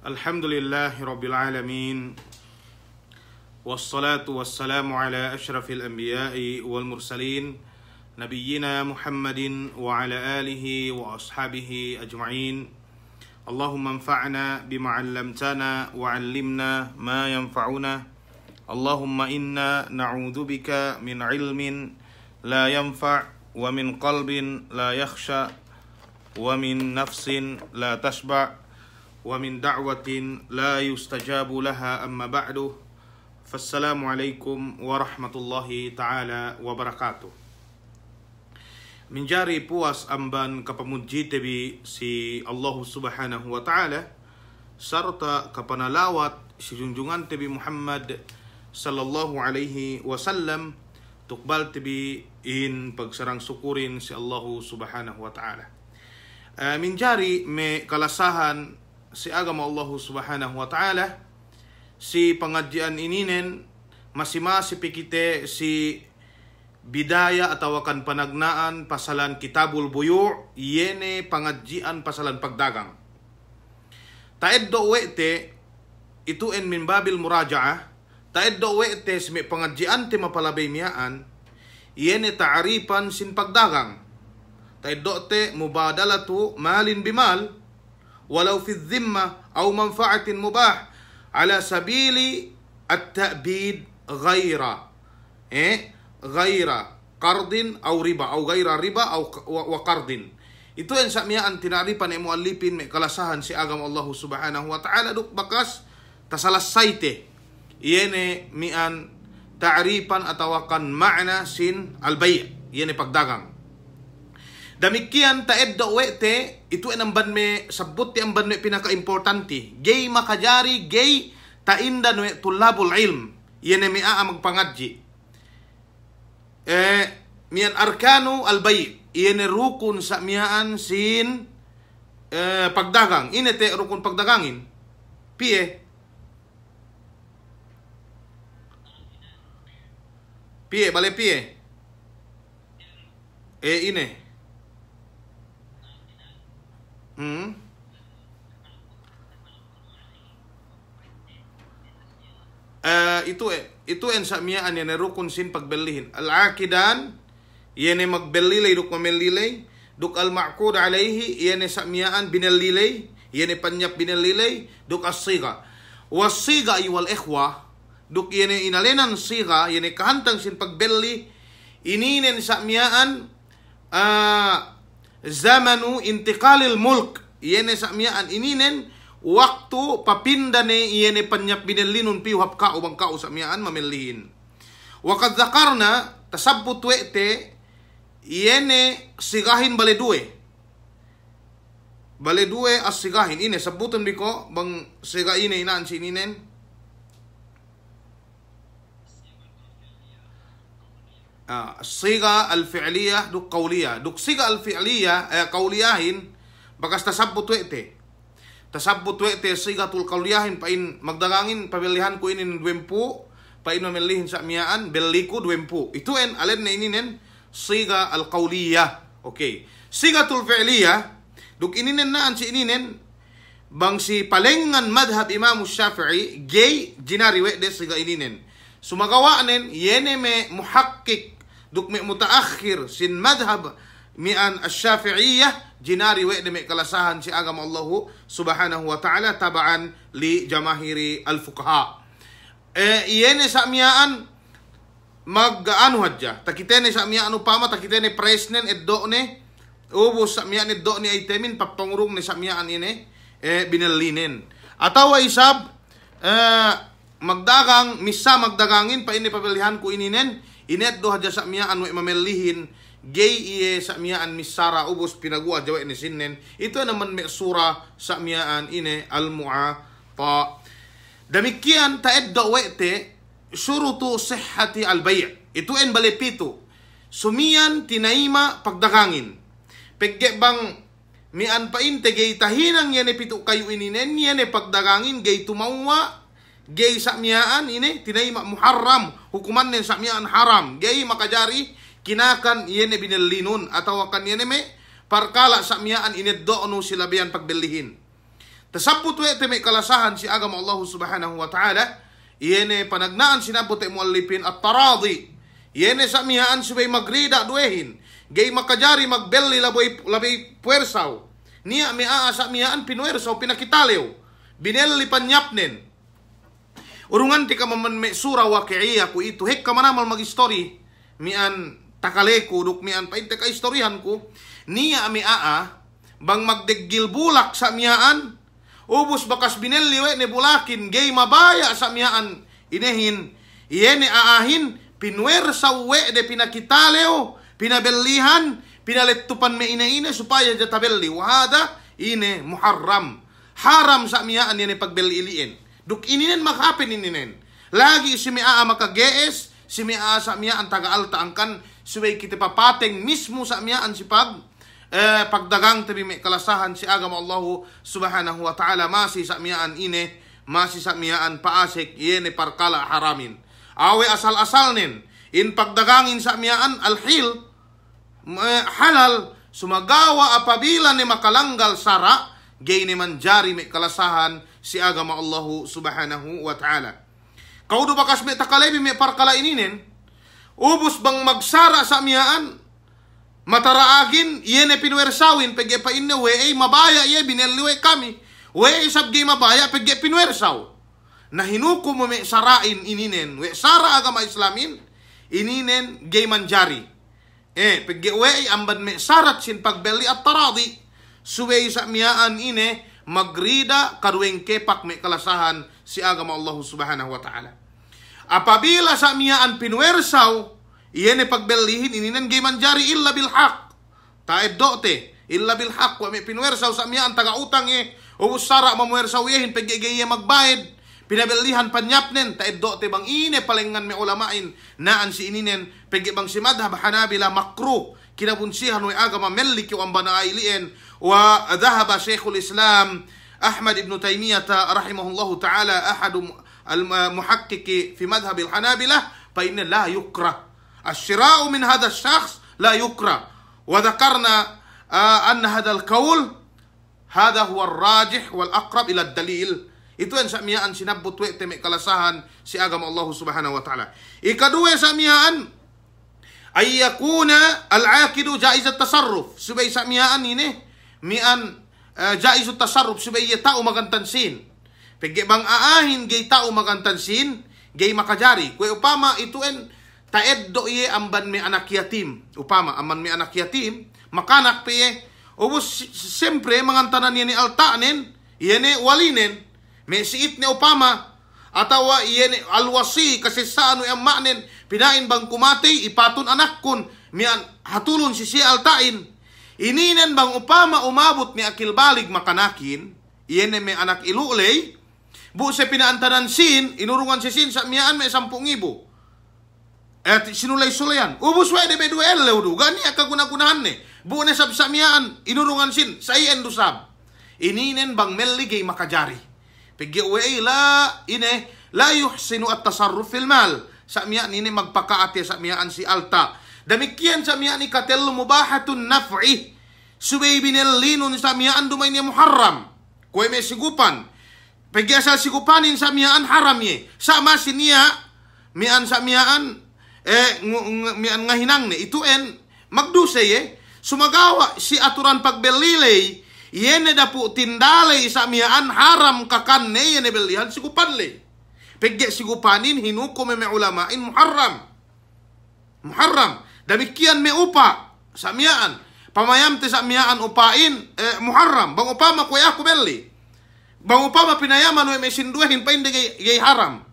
Alhamdulillahirabbil alamin. Wassalatu wassalamu ala asyrafil anbiya'i wal mursalin nabiyyina Muhammadin wa ala alihi wa ashabihi ajma'in. Allahumma anfa'na bima 'allamtana wa 'allimna ma yanfa'una. Allahumma inna na'udzubika min 'ilmin la yanfa' wa min qalbin la yakhsha wa min nafsin la tashba' wa min da'watin la yustajabu laha amma ba'du. Fassalamualaikum warahmatullahi ta'ala wabarakatuh. Menjari puas amban kapamuji tebi si Allah subhanahu wa ta'ala serta kapanalawat si junjungan tebi Muhammad sallallahu alaihi wasallam tukbal tebi in pagsarang syukurin si Allah subhanahu wa ta'ala. Menjari me kalasahan si agama Allah subhanahu wa ta'ala si pengajian ininen masih pikite si bidaya atau akan panagnaan pasalan kitabul buyu' yene pengajian pasalan pagdagang taeddo wete itu en min babil muraja'ah taeddo wete si pengajian te mapalabay miyaan yene ta'arifan sin pagdagang taeddo te mubadalatu malin bimal walau fi dhimma aw manfa'atin mubah ala sabili at-ta'bid ghaira qardin aw riba aw ghaira riba aw wa qardin. Itu yang sakmiyaan tinaripan e muallifin me kalasahan si agama Allah subhanahu wa ta'ala duk bakas tasalasayte yene mian ta'rifan atau kan makna sin al-bay' yene pagdagang. Damikian taeddo wete itu enamban me sabut ti amban me pinaka-importante gay makajari gay taindan we tulabul ilm yene mi magpangadji mian arkanu albay yene rukun sa miaan sin pagdagang inete rukun pagdagangin piye bale piye ine itu en sakmiyaan yene rukun sin pagbelihin al-aqidan yene magbelilay duk mamellilay duk al-ma'qud alayhi yene sakmiyaan binallilay yene panyap binallilay duk as-siga was-siga ayyuhal ikhwa duk yene inalenan siga yene kahantang sin pagbelli ininen sakmiyaan zamanu intiqalil mulk yene sakmiyaan ininen waktu papindane yene panyap binellinun piuhap ka ubang ka sakmiyaan mamelihin wa qad dzakarna tasabbut wete yene sigahin bale duwe as sigahin ine sabuton biko bang siga ine inaan sininen siga al-fi'liyah duk qawliyah duk siga al-fi'liyah qawliyahin bakas tasabbut wete sigatul qawliyahin pain magdagangin pabilihan ko inin 20 pain mamelihin sa miyaan belliku 20 itu en alen na ininen siga al-qawliyah. Okay, sigatul fi'liyah duk ininen naan si ininen bang si palengan madhab Imam Syafi'i gay jinari wede siga ininen sumagawaanen yene me muhakkik duk me mutaakhir sin madhab mi'an asy-syafi'iyah jinari wede me kalasahan si agama Allah subhanahu wa ta'ala tabaan li jamahiri al-fuqaha yene sakmiyaan mag-anu hadja takitene sakmiyaan upama takitene presnen eddo'ne ubos sakmiyaan eddo'ne ay temin papangurong ni sakmiyaan ine binallinen atawa isab magdagang misa magdagangin pa ini pabilihan ko ininen inet do hadja sakmiyaan we mamelihin gay iye sakmiyaan misara ubos pinagua jawa ini sinnen itu naman me sura sakmiyaan ine al-mu'ata. Demikian taeddo wete syurutu sihhati al-bay' itu en bale pito sumian tinaima pagdagangin pegge bang mian pa inte gay tahinang yene pito kayo ininen yene pagdagangin gay tumawa gay sakmiyaan ini tinaima muharram hukuman nen sakmiyaan haram gay makajari kinakan yene binallinun atau akan yene me parkala sakmiyaan ini do'no silabihan pagbelihin Tasabut we te may kalasahan si agama Allah subhanahu wa ta'ala. Iyene panagnaan sinabot te muallipin at taradi. Iyene sa miyaan subay magrida duehin. Gay makajari magbelli labay puwersaw. Niya miaa sa miyaan pinuwersaw pinakitalew. Binelli panyapnen. Urungan ti ka maman may sura waqi'iyya ko ito. Hek ka manamal mag-story. Mian takaleku duk mian painte ka istoryahan ko. Niya miaa bang magdeggil bulak sa miyaan. Ubus bakas binelliwe ni bulakin gay mabaya sa miyaan inehin iyene aahin pinwersaw we de pinakitaleo pinabellihan pinalettupan me ine supaya jatabelli wahada ine muharram haram sa miyaan ine pagbelliiliin duk ininen makapin ininen lagi si miaa makagees si miaa sa miyaan taga-alta angkan suway kita papateng mismo sa miyaan si pagdagang tabi may kalasahan si agama Allah subhanahu wa ta'ala masi sa miyaan ine masi sa miyaan paasik yene parkala haramin awe asal-asal nin in pagdagangin sa miyaan alhil halal sumagawa apabila ni makalanggal sara gay ni manjari may kalasahan si agama Allah subhanahu wa ta'ala kaudo bakas may takalebi may parkala ininin ubus bang magsara sa miyaan mataraagin, yene pinwersawin, pagye pa inne, wei mabaya, ye binelliwe kami. Wei sabgi mabaya, pagye pinwersaw. Na hinuko mo may sarain ininen, we sara agama islamin, ininen gay manjari. Pagye wei ambad may sarat sin pagbeli at taradi, suwei sa miyaan ine, magrida karueng kepak may kalasahan si agama Allah subhanahu wa ta'ala. Apabila sa miyaan pinwersaw, iyene pagbelihin ininan gay manjari illa bil haq. Taed dote illa bil haq wa may pinwersaw sa miyaan taga-utang usara mamwersaw yehin pagigay magbayad pinabelihan panyapnen taed dote bang ine palengan may ulamain naan si ininen pagi bang si madhab Hanabila makruh kinabunsihan wa agama mellik yung ambanailien wa dhahaba Sheikhul Islam Ahmad ibn Taymiyah rahimahullahu ta'ala ahadu al-muhakkiki fi madhab al-Hanabila fa inna la yukrah الشراء من هذا الشخص لا يكره وذكرنا أن هذا القول هذا هو الراجح والأقرب إلى الدليل itu yang samiaan sinabut we teme kalasahan si agama Allah subhanahu wa ta'ala ikadua samiaan ay yakuna al-aqidu jaiz at-tasarruf subay samiaan ini mian jaiz at-tasarruf subay tao magantansin pagge bang aahin gay tao magantansin gay makajari kwe upama itu en taed do iye amban may anak yatim. Upama, amban may anak yatim, makanak piye. Ubus, siyempre, mangantanan niya ni altanin, iye ni walinin, may siit ni upama, atawa iye ni alwasi, kasi saan yung manin, pinain bang kumati, ipatun anak kun, miyan hatulon si siya altain. Ininen bang upama umabot ni akil balig makanakin, iye ni may anak ilulay, bu sa pinaantanan sin, inurungan si sin sa miyaan may 10,000. Sinulay-sulayan. Ubus wa de beduel lewdu. Gani akagunagunahan ne. Bu ne sab samiyaan inurungan sin sa iyen dusab. Ininen bang melligay makajari. Pagye we la ine la yuhsinu at-tasarruf fil mal. Sa miyaan ini magpakaate sa miyaan si alta. Damikian sa miyaan ikatel mubahatun naf'i. Subay binellinun sa miyaan dumay niya muharram. Kuwe may sigupan. Pagye sa sigupanin sa miyaan haram ye. Sa masin niya miyaan sa miyaan mian ngahinang ne itu en magdusay sumagawa si aturan pagbelilay yene dapu tindalay sa miyaan haram kakan ne yene belihan sigupan le pegge sigupanin hinuko may ulamain muharram damikian me upa sa miyaan pamayam te sa miyaan upain muharram bang upama kuya ako beli bang upama pinayaman we may sinduhin pa hindi gay haram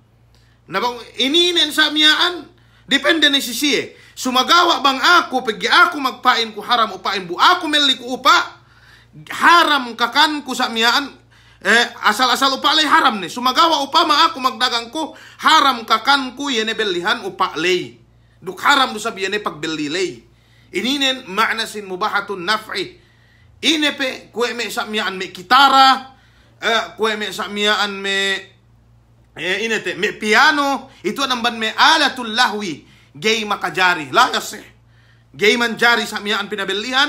na bang ininen sa miyaan depende ni sisiye. Sumagawa bang ako, pag ako magpain ko haram upain bu, ako meli ko upa, haram kakan ko sa miyaan, asal-asal upa lay haram ni. Sumagawa upa ma ako magdagang ko, haram kakan ko yene belihan upa lay. Duk haram do sabiyan pagbelilay. Ininen ma'nasin mubahatun naf'i. Inepe, kwe me sa miyaan me kitara, kwe me sa miyaan me inete me piano itu namban me alatul lahwi gay makajari la yasih gay manjari sa miyaan pinabelihan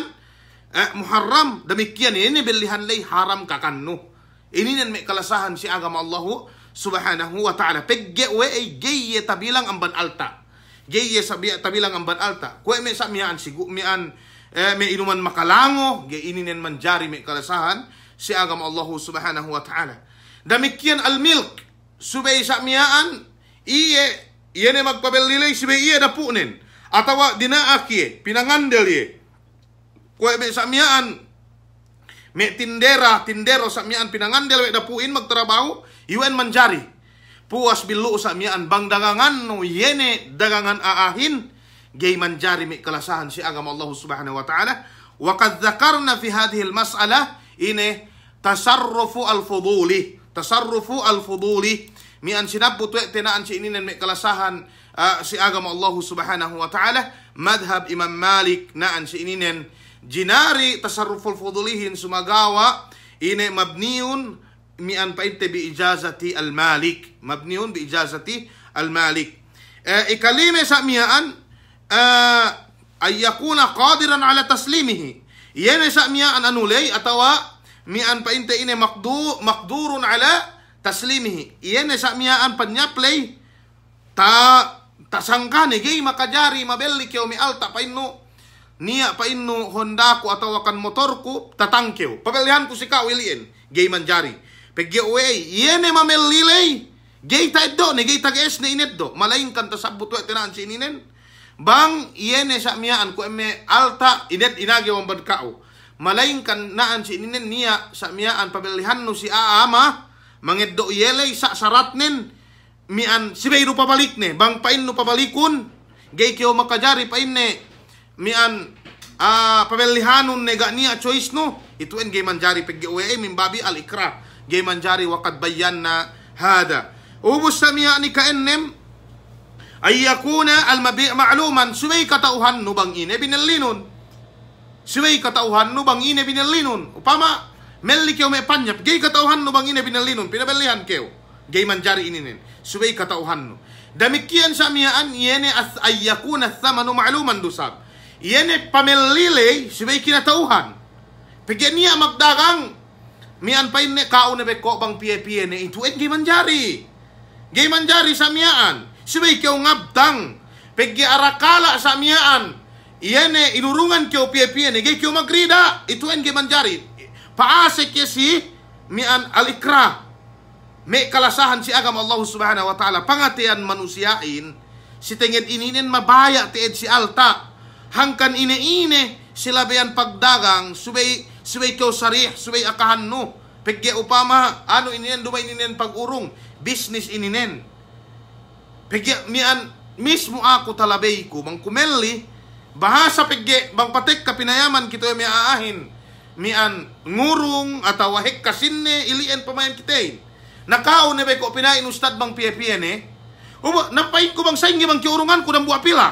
muharram demikian ini belihan lay haram kakanno Ininen may kalasahan si agama Allah subhanahu wa ta'ala. Pegge we ay geye tabilang ang banalta. Geye tabilang ang banalta. Kwe may sa miyaan sigu miyaan may inuman makalango, ge ininen manjari may kalasahan si agama Allah subhanahu wa ta'ala. Damikyan al-milk, subay sa miyaan, iye ne magpabelilay, subay iye dapunin. Atawa dinaaki, pinangandel iye. Kwe may sa miyaan, may tindero sa miyaan pinangandel, may dapuin magtrabaho, iwan manjari. Puas bilu sa miyaan, bang dagangan no yene dagangan aahin, gay manjari may kalasahan si agama Allah subhanahu wa ta'ala. Wa qad dhakarna fi hadhihi al-mas'ala ine tasarrufu al-fuduli. Tasarrufu al-fuduli. Mian sinabu tuwe tinaan si ininen may kalasahan si agama Allah subhanahu wa ta'ala. Madhab Imam Malik naan si ininen jinari tasarrufu al-fudulihin sumagawa ine mabniun mian painte bi ijazati al-malik. Mabniun bi ijazati al-malik. Ikalime sa miyaan ay yakuna qadiran ala taslimihi. Iyan sa miyaan anulay atawa mian painte ine makdurun ala taslimihi. Iyan sa miyaan panyaplay tasangkani gay makajari mabelli kyo mi alta painno niya painno Honda ko atawa kan motor ko tatangkew. Pabelihan ko si ka wilien gay manjari. Pegge away iyan mamellilay gay ta eddo ni gay tages ni ineddo. Malaing kan tasabut wa tinaan si ininen. Bang iene sa miyaan ko eme alta inet inagi wang badkao. Malaing kan naan si ininen niya sa miyaan pabilihan no si aama mangeddo iyelay sa saratnen mian si bayro pabalik ne bang pain no pabalikun gay kyo makajari pain ne mian pabilihanon nega niya choice no ituen gay manjari pegge uwe min babi al ikra gay manjari wakad bayan na hada. Ubus sa miyaan ni kaennem ay yakuna al-mabi' ma'luman suway katauhan no bang ine binalinon. Suway katauhan no bang ine binalinon. Upama melli kyo may panyap gay katauhan no bang ine binalinon pinabalihan kyo gay manjari ininen suway katauhan no. Damikian sa miyaan yene ay yakuna thamanu ma'luman dusab. Yene pamellile suway kinatauhan. Pagyan niya magdagang mian pa ine kaune beko bang piye-piye ne ituin gay manjari. Gay manjari sa miyaan. Subay kyo ngabdang, peggi arakala sa miyaan, iyene inurungan kyo piye-piye, gay kyo magrida, ituin gay manjari. Paase kya si mian alikra, may kalasahan si agam Allah subhanahu wa ta'ala, pangatian manusiain, si tingid ininin mabaya tiid si alta, hangkan ine-ine, sila bayan pagdagang, subay kyo sarih, subay akahan no, peggi upama, ano ininen, dumay ininen pag-urong, business ininen. Pegge mian mismo ako talabay ko bang kumelli bahasa pegge bang patek kapinayaman kito may aahin mian ngurung atawa hek kasinne ilien pamayan kitain nakao ne ko pinain ustad bang piye-piye ubo napain ko bang saingi bang kiurungan ko ng buwa pila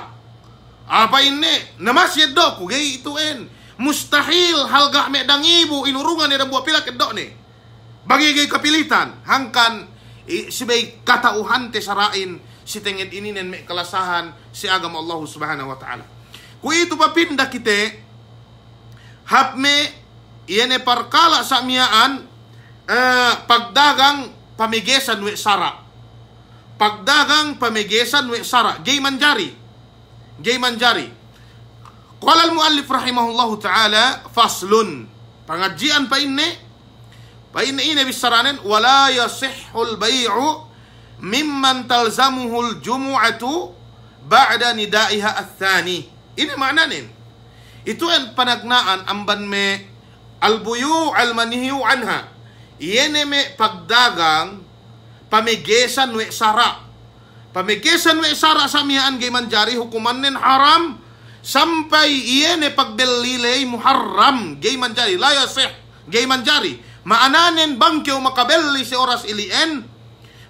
apa inne namasyed do ko gay ituen mustahil halga me dangibu inurungan ni ng buwa pila keddo ne bagay kapilitan hangkan sibay katauhan te sarain si tingid ininen may kalasahan si agam Allah subhanahu wa ta'ala. Kung ito papinda kite, hapme, iyan parkala sa miyaan, pagdagang pamigesan we sara. Pagdagang pamigesan we sara. Gay manjari. Gay manjari. Qala al-muallif rahimahullahu ta'ala, faslun. Pangadjian pa ine bisaranin, wala yasihul bay'u mimman talzamuhul jumu'atu ba'da nidaiha athani. Ini maknanin. Itu ang panagnaan amban me albuyu almanihiu anha. Iene me pagdagang pamigesan we sara. Pamigesan we sara sa miyaan gay manjari hukuman nin haram sampai iene pagbelilay muharram gay manjari la yasih gay manjari. Maananin bangkyo makabelli si oras ilien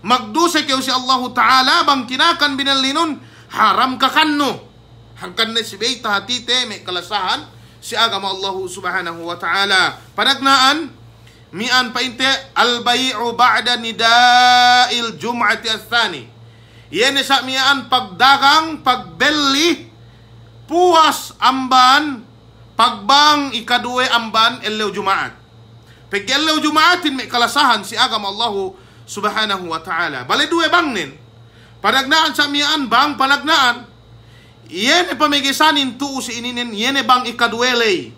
magduse kyo si Allah Ta'ala bang kinakan binalinon haram kakanno hangkan na si Beita hatite may kalasahan si agama Allah Subhanahu wa Ta'ala. Panagnaan mian painte al-bay'u ba'da nida'il jum'ati athani. Yan sa mian pagdagang pagbeli puas amban pagbang ikaduwe amban elew jumaat. Pegalaw Jumaatin may kalasahan si agama Allah subhanahu wa ta'ala. Bale duwe bangnin. Panagnaan sa miyaan bang panagnaan. Yene pamigisanin tuo si ininin. Yene bang ikadwelay.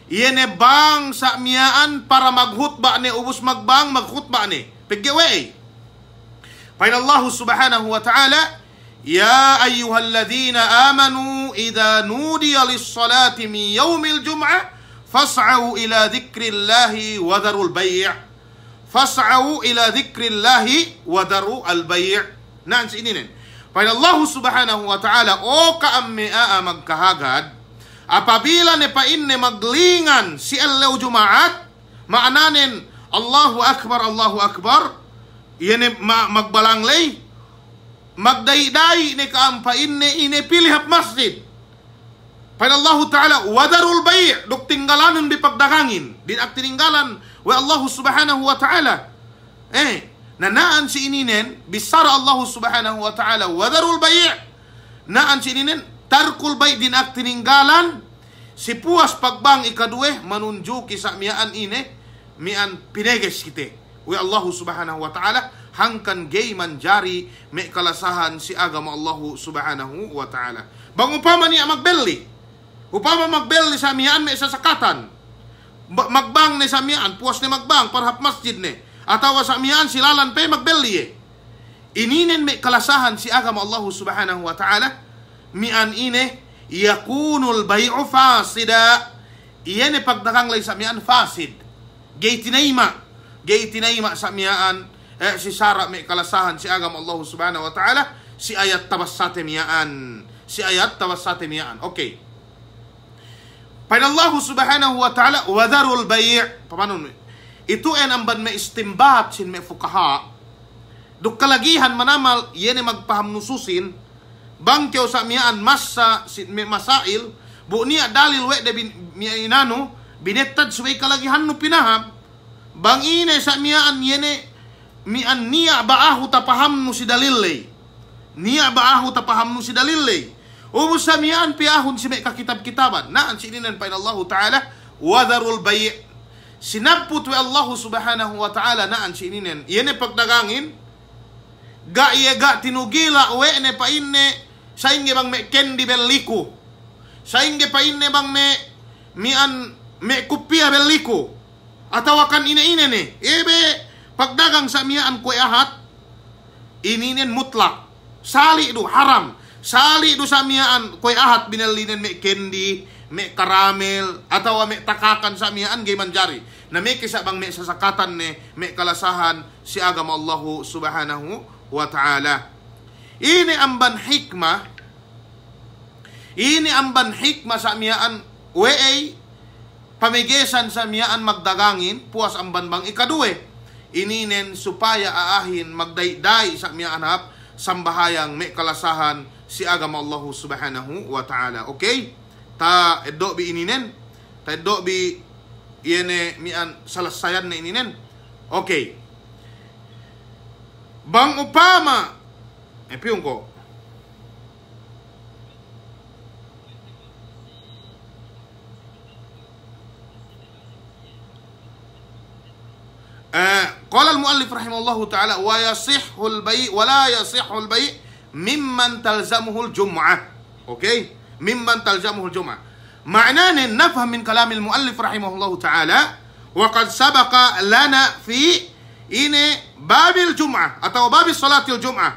Yene bang sa miyaan para maghutba ni ubus magbang maghutba ni. Pegaway. Pain Allah subhanahu wa ta'ala. Ya ayyuhalladhina amanu idha nudiya lis-salati min yawmil jum'ah fas'au ila dzikrillahi wa dharul bai'. Fas'au ila dzikrillahi wa dharul bai'. Naan si ininin. Pain Allah subhanahu wa ta'ala o kaamme magkahagad apabila ne pa inne maglingan si allaw Jumaat maananin Allahu Akbar yene magbalanglay magdayday ne kaampa inne pilihap masjid. Pain Allah Ta'ala wadarul bai' dok tinggalanon di pagdagangin din ak tininggalan wa Allah subhanahu wa ta'ala nanaan si ininen bisara Allah subhanahu wa ta'ala wadarul bai' naan si ininen tarkul bai' din ak tininggalan si puas pagbang ikaduwe manunjuk sa miyaan ine mian pineges kite wa Allah subhanahu wa ta'ala hangkan gay manjari may kalasahan si agama Allah subhanahu wa ta'ala. Bang upama niya magbeli upama magbel ni samian may sasakatan. Magbang ni samian, puwas ni magbang, parhap masjid ni. Atawa samian silalan pay magbeli eh. Ininen may kalasahan si agama Allah subhanahu wa ta'ala. Mian ine, yakunul bay'u fasida. Iyan pagdagang lay samian fasid. Gay tinayma samian, si Sara may kalasahan si agama Allah subhanahu wa ta'ala. Si ayat tabassate miyaan. Okay. Pain Allah subhanahu wa ta'ala wadarul bai'. Paano? Ito ang may istimbat sin may fukaha. Duk kalagihan manamal yene magpahamnususin bangkyaw sa miyaan masa may masail bu niya dalil we de inano binettad suway kalagihan no pinaham bang ine sa miyaan yene mian niya baahu tapahamnu si dalilay. Niya baahu tapahamnu si dalilay. Ubus sa miyaan piahon si may kakitab-kitaban. Naan sininan pa Allah Ta'ala wadarul bai'. Sinaput wa Allah subhanahu wa ta'ala naan sininan. Yan pagdagangin. Ga tinugila we ne pa inne sa inge bang me kendi belliko. Sa inge pa inne bang me kupia belliko. Atawakan ine ne. Ebe pagdagang sa miyaan ko ahat ininen mutlak. Sali do haram. Sali do sa miyaan koy ahat binalinen me candy, me caramel, atawa me takakan sa miyaan gay manjari. Na me kisa bang me sasakatan ne me kalasahan si agama Allah subhanahu wa ta'ala. Ini amban hikmah sa miyaan weay pamigesan sa miyaan magdagangin puas amban bang ikaduwe. Ininen supaya aahin magdayday sa miyaan hap sambahayang may kalasahan si agama Allah subhanahu wa ta'ala. Okay? Ta eddo bi ininen. Ta eddo bi yene mian salasayan na ininen. Okay. Bang upama piyong ko. Qala al-muallif rahimahullahu ta'ala wa yasihhul bai' wa la yasihhul bai' mimman talzamuhu al-jum'ah. Okay? Mimman talzamuhu al-jum'ah. Ma'nana nafham min kalam al-muallif rahimahullahu ta'ala wa qad sabaqa lana fi babil jum'ah atau babil salatil jum'ah.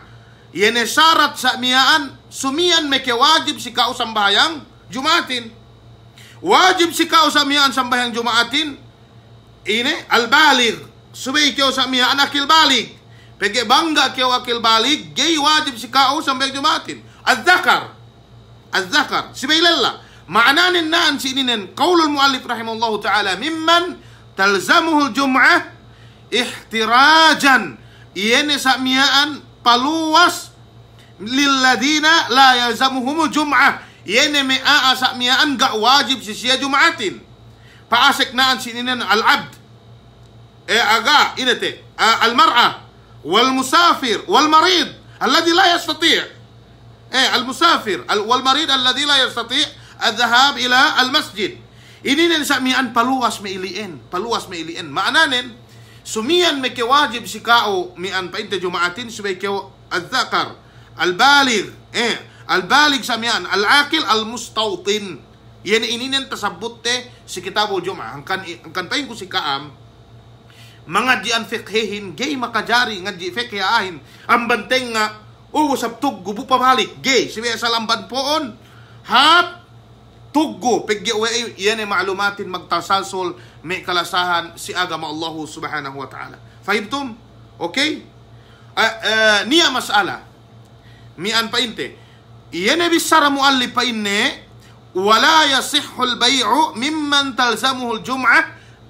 Yene syarat sa miyaan sumian meke wajib si kau sambayang Jumaatin. Wajib si kau sambayang sambayang Jumaatin al-baligh. Subay kyo sa miya anakil balig. Pege bangga kyo akil balig. Gay wajib si kao sambil Jumaatin. Al-Zakar. Subay lalla. Ma'ananin naan si ininen. Qaulul muallif rahimahullahu ta'ala. Mimman talzamuhul jum'ah. Ihtirajan. Iyene sa miyaan paluwas. Lilladina la yalzamuhumul jum'ah. Iyene mi'a sa miyaan ga wajib si siya Jumaatin. Paasik naan si ininen al-abd. المرأة والمسافر والمريض الذي لا يستطيع المسافر والمريض الذي لا يستطيع الذهاب إلى المسجد Ininen sa mian paluwas mailiin. Paluwas mailiin. Maananin, sumian may kiwajib si kao mian painte jumaatin subay kiw al-dhakar, al-balig, al-balig sa mian, al-akil, al-mustawtin. Yan ininen tasabutte si kitabul Jum'ah. Angkan pain ko si kaam, mga dian fikhihin, gay makajari, nga di fikhiahin, ang banteng nga, sabtug, gubo pamalik, gay, siya sa lamban poon, hap, tuggo, piggiwe, yan ay maalumatin magtasalsol, may kalasahan, si agama Allahu subhanahu wa ta'ala. Fahimtum? Okay? Niya masala, mian painte, yan ay bisara muallif painne, wala yasihul bay'u mimman talzamuhul jum'ah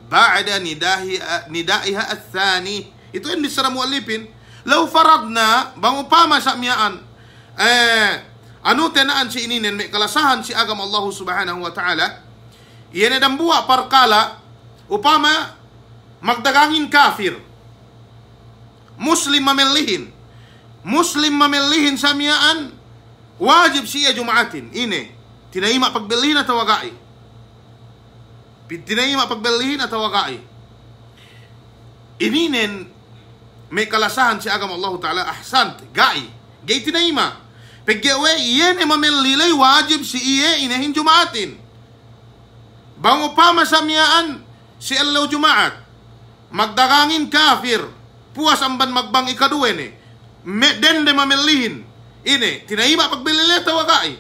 ba'da nidaiha athani. Ito yung bisara muallifin. Law faradna, bang upama sa miyaan, ano tenaan si ininin, may kalasahan si agam Allah subhanahu wa ta'ala, yan dambuwa parkala, upama, magdagangin kafir, Muslim mamilihin sa miyaan, wajib siya jumaatin, tinayima pagbilihin at tawagai. Tinayima pagbilihin at tawagai. Ininin, may kalasahan si agam Allah ta'ala, ahsant, gay tinayima. Pagyawe, iyan ay mamililay, wajib si iye, inahin jumaatin. Bango pa masamyaan, si Allah jumaat. Magdagangin kafir, puwas ang ban magbang ikaduwen den de mamilihin. Tinayima pagbililay, tawagai.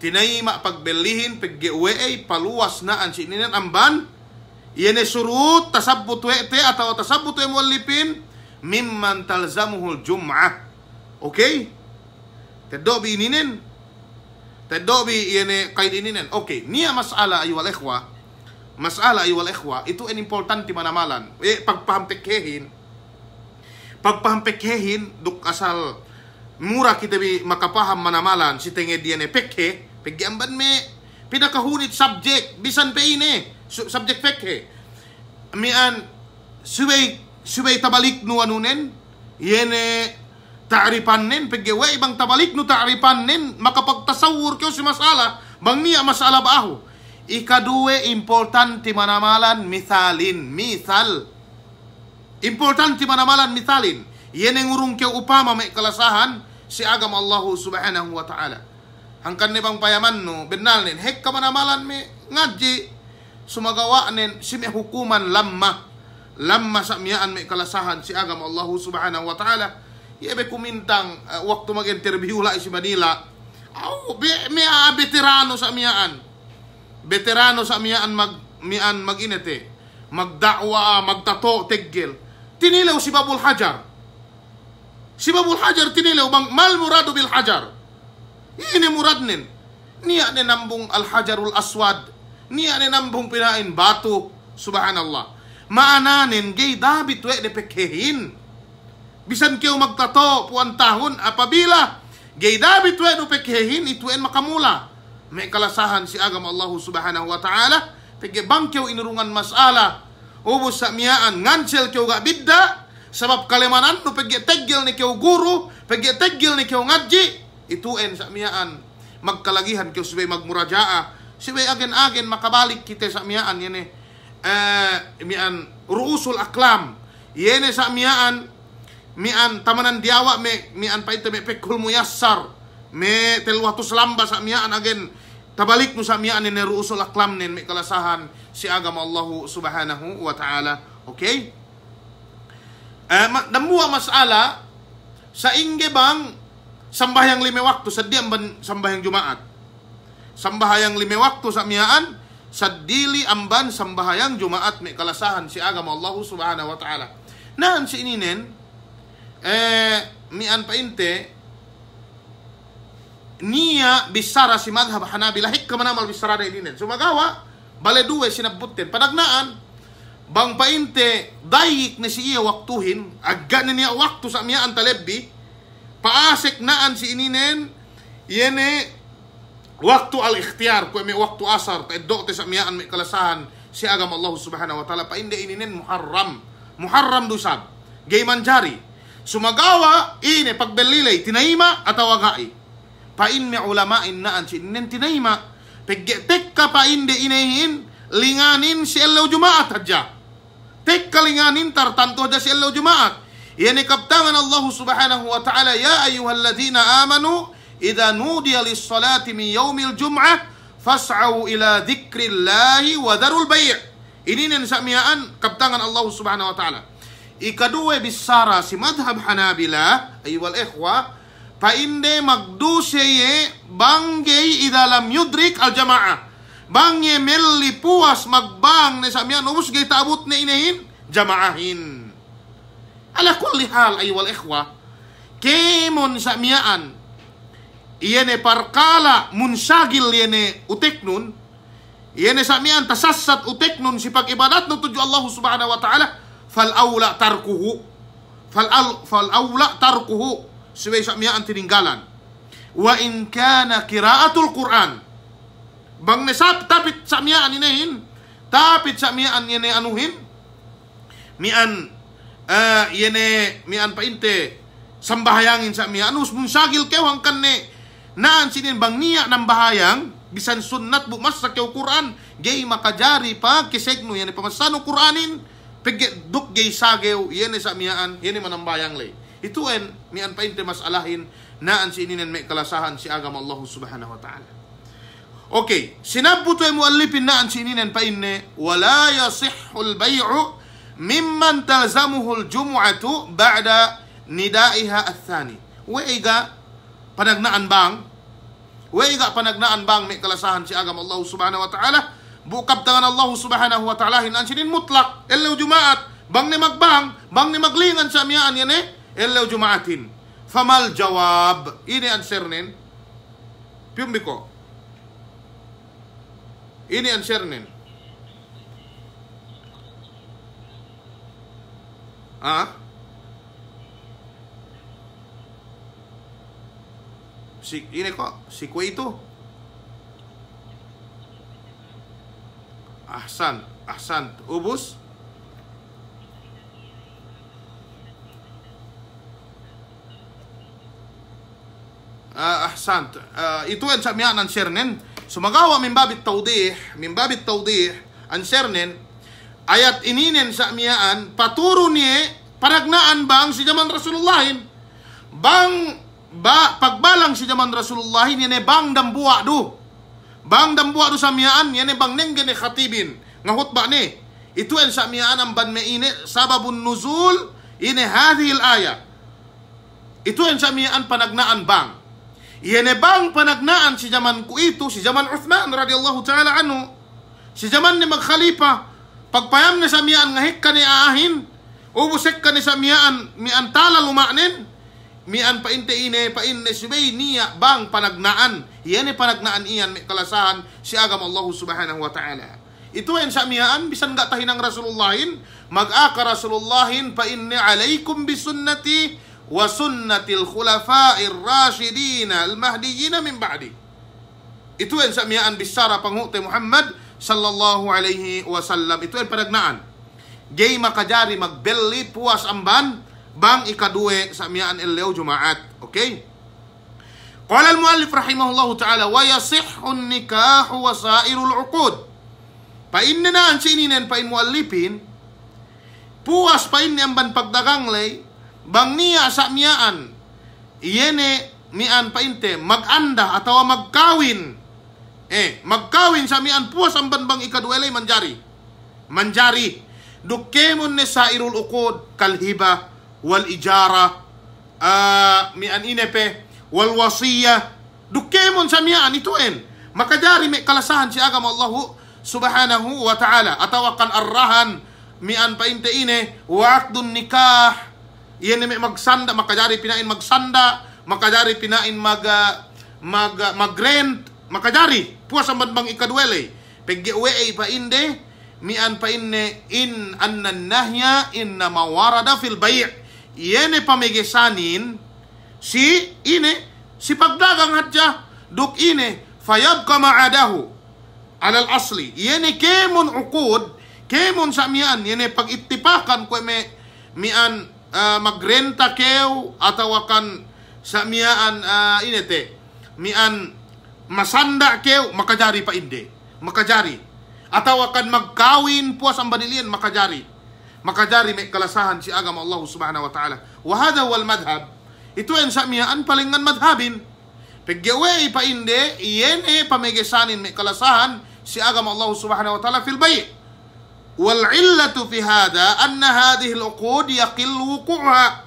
Tinayima pagbilihin, pagyawe, paluwas na ang sininan ang ban. Iyan ay surut, tasabutwete, ataw tasabutwe mualipin, mimman talzamuhul jum'ah. Okay? Taddobi ininin. Taddobi yene kaid ininin. Okay. Niya mas'ala ayyuhal ikhwa. Mas'ala ayyuhal ikhwa. Ito ang importante manamalan. Pagpahampekhehin, duk asal mura kita bi makapaham manamalan si tenged yene pekhe. Paggiamban me pinakahunit subject. Bisan pe subject pekhe. Mian subay tabalik no anunen, yene ta'ripannen, paggawa ibang tabalik no ta'ripannen, makapagtasawur kayo si masala, bang niya masala ba ako? Ikaduwe, importante manamalan, misal. Importante manamalan, misalin. Yene ngurung kayo upama may kalasahan, si agam Allah subhanahu wa ta'ala. Hangkan ni bang payaman no, benal nin, hek ka manamalan me, ngadji, sumagawa nin, si may hukuman lamma sa miyaan may kalasahan si agam Allah subhanahu wa ta'ala. Ibe kumintang waktu mag-interview la si Manila, may veterano sa miyaan. Veterano sa miyaan mag-inete, magdakwa, magtato, teggel. Tinilaw si Babul Hajar. Si Babul Hajar tinilaw bang mal murado bil Hajar. Ini murad nin. Niya ninambong al-Hajarul Aswad. Niya ninambong pinain batu. Subhanallah. Maananin, gay David we de pekhehin. Bisan kayo magtato, puan tahon, apabila, gay David we de pekhehin, ituin makamula. May kalasahan si agam Allah subhanahu wa ta'ala, pagibang kayo inurungan masala, ubos sa miyaan, ngansel kayo ga bidda, sabab kalimanan, no pagiteggil ni kayo guru, pagiteggil ni kayo ngadji, ituin sa miyaan, magkalagihan kayo subay magmurajaa, subay agen-agen makabalik kita sa miyaan, yan mian ruusul aklam yene sa mian tamanan diawa mian pa ito me pekul muyassar me telwatus lamba sa mian agen tabalik mo sa mian ni ruusul aklam nin may kalasahan si agam Allah subhanahu wa ta'ala. Okay? Damuwa masala sa ingge bang sambahyang 5 waktu sa diam ban sambahyang Jumaat, sambahyang 5 waktu sa mian sa dili amban sambahayang Jumaat may kalasahan si agam Allah subhanahu wa ta'ala. Naan si ininen, mian painte, niya bisara si madhab Hanabila, hik ka manamal bisara na ininen. Sumagawa, bale duwe sinabutin. Panagnaan, bang painte, dayik na si iya waktuhin, agga na niya waktu sa miyaan talebbi, paasik naan si ininen, yene, waktu al-ikhtiyar, kung may waktu asar, taidok te sa miyaan may kalasahan, si agam Allah subhanahu wa ta'ala, painde ininin muharram dusab, gay manjari, sumagawa, pagbelilay, tinayima, at tawagai, pain may ulamain naan, si ininin tinayima, Tek ka pa inde inahin linganin si elaw Jumaat hadja. Tek kalinganin tartanto hadja si elaw Jumaat. Yani kaptangan Allah subhanahu wa ta'ala, ya ayyuhalladzina amanu idza nudiya lis-salati min yaumil jum'ah fas'au ila dzikrillahi wa dharul bai'. Ini nin samiaan kaptangan Allah subhanahu wa ta'ala. Ikadua bisara si madhab Hanabila ayyuhal ikhwa pa inde magduseye banggay idza lam yudrik al jamaah. Bangye melli puas magbang ne samian ubus gay taabot ne inahin jamaahin. Ala kulli hal ayyuhal ikhwa, kemon samiaan iyene parkala munsagil yene uteknun, iyene samian tasassat uteknun si pag-ibadat no tuju Allah subhanahu wa ta'ala, fal aula tarkuhu. Fal aula tarkuhu. Subay samian tininggalan. Wa in kana qiraatul Quran. Bang nesap tapit samian inahin, tapit samian yene anuhin, mian yene mian painte sambahayangin sa mian anus munsagil kewang kanne naan sinin bang niya ng bahayang bisan sunnat bumas sa kew Quran gay makajari pa kisegno yene pamasano Quranin pege duk gay sagew yene sa mian yene manambayang lay ito en mian painte masalahin naan sinin may kalasahan si agam Allah subhanahu wa ta'ala. Okay, sinabuto ay muallipin naan sinin painne wala yasihul bay'u mimman talzamuhul jumu'atu ba'da nidaiha athani. Weiga panagnaan bang may kalasahan si agam Allah subhanahu wa ta'ala bukab tangan Allah subhanahu wa ta'ala hinan sinin mutlak elaw Jumaat bang ni magbang bang ni maglingan sa miyaan yan elaw Jumaatin. Famal jawab ini answer nin piumbiko ini answer nin ini kok si kue itu ahsan ubus ahsan itu ang samian ang shernen sumagawa min babit tawdih ang shernen ayat ininen sa miyaan paturo niya paragnaan bang si zaman Rasulullahin pagbalang si zaman Rasulullahin yan bang dambuwa do sa miyaan yan bang nenggene khatibin nga hutba ni ito en sa miyaan ang ban meine sababun nuzul ini hadhil ayat ito en sa miyaan panagnaan bang yan bang panagnaan si zaman ku itu si zaman Uthman radhiyallahu ta'ala anhu si zaman ni magkhalifa pagpayam na sa miyaan nga hikka ni aahin, ubusek ka ni sa miyaan, mian tala lumanin, mian painte subay niya bang panagnaan. Yan panagnaan iyan, may kalasahan si agam Allah subhanahu wa ta'ala. Ito yan sa miyaan, bisan nga tahinang Rasulullahin, mag-aka Rasulullahin, painne alaykum bisunnati wa sunnatil khulafa'ir rashidina al-mahdiyina min ba'di. Ito yan sa miyaan, bisara panghuti Muhammad sallallahu alaihi wasallam. Ito ay panagnaan gay makajari magbelli puas amban bang ikadue sa miyaan illew Jumaat. Okay, qala al-muallif rahimahullahu ta'ala wa yasihhu nikahu wa sairul uqud. Painne na ang sininen pain muallipin puas painne amban pagdagang lay bang niya sa miyaan iyene mian painte maganda atawa magkawin magkawin sa mian puas ang banbang ikaduelay manjari dukkemon ne sairul uqud kalhiba wal ijara mian inepe wal wasiya dukkemon sa mian ituin makajari may kalasahan si agam Allah subhanahu wa ta'ala atawa kan arrahan mian painte ine waqdun nikah yan may magsanda makajari pinain magsanda makajari pinain magrent makajari puas ang banbang ikaduele peggewe pa inde mian pa inne in annan nahya inna mawarada fil bay' yene pamegesanin si pagdagang hatja duk ine fayabqa ma'adahu alal asli yene kemon uqud kemon sa mian yene pag-ittipakan ko mian magrenta kew atawa kan sa mian inete mian masanda keo, makajari pa inde. Makajari. Ataw akan magkawin puas ang banilian, makajari. Makajari may kalasahan si agama Allah subhanahu wa ta'ala. Wahada wal madhab. Ito ang samiyaan palingan madhabin. Pagyawe pa inde, iyen pamigisanin may kalasahan si agama Allah subhanahu wa ta'ala fil bay'. والعلة في هذا أن هذه العقود يقل وقوعها.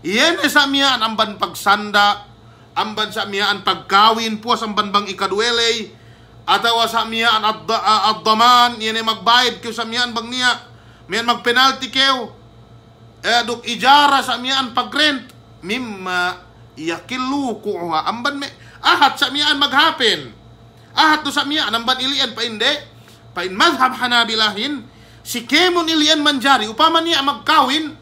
Iyan samian amban pagsanda, amban samian pagkawin puas amban bang ikadwelay, atawa samian ad-daman, iyan magbayad kyo samian bang niya, miyan magpenalty kyo, duk ijara samian pagrent, mimma yakilu kuha, amban me, ahat samian maghapin, ahat do samian amban ilian pa inde, pa in madhab Hanabilahin, si kemon ilian manjari, upama niya magkawin,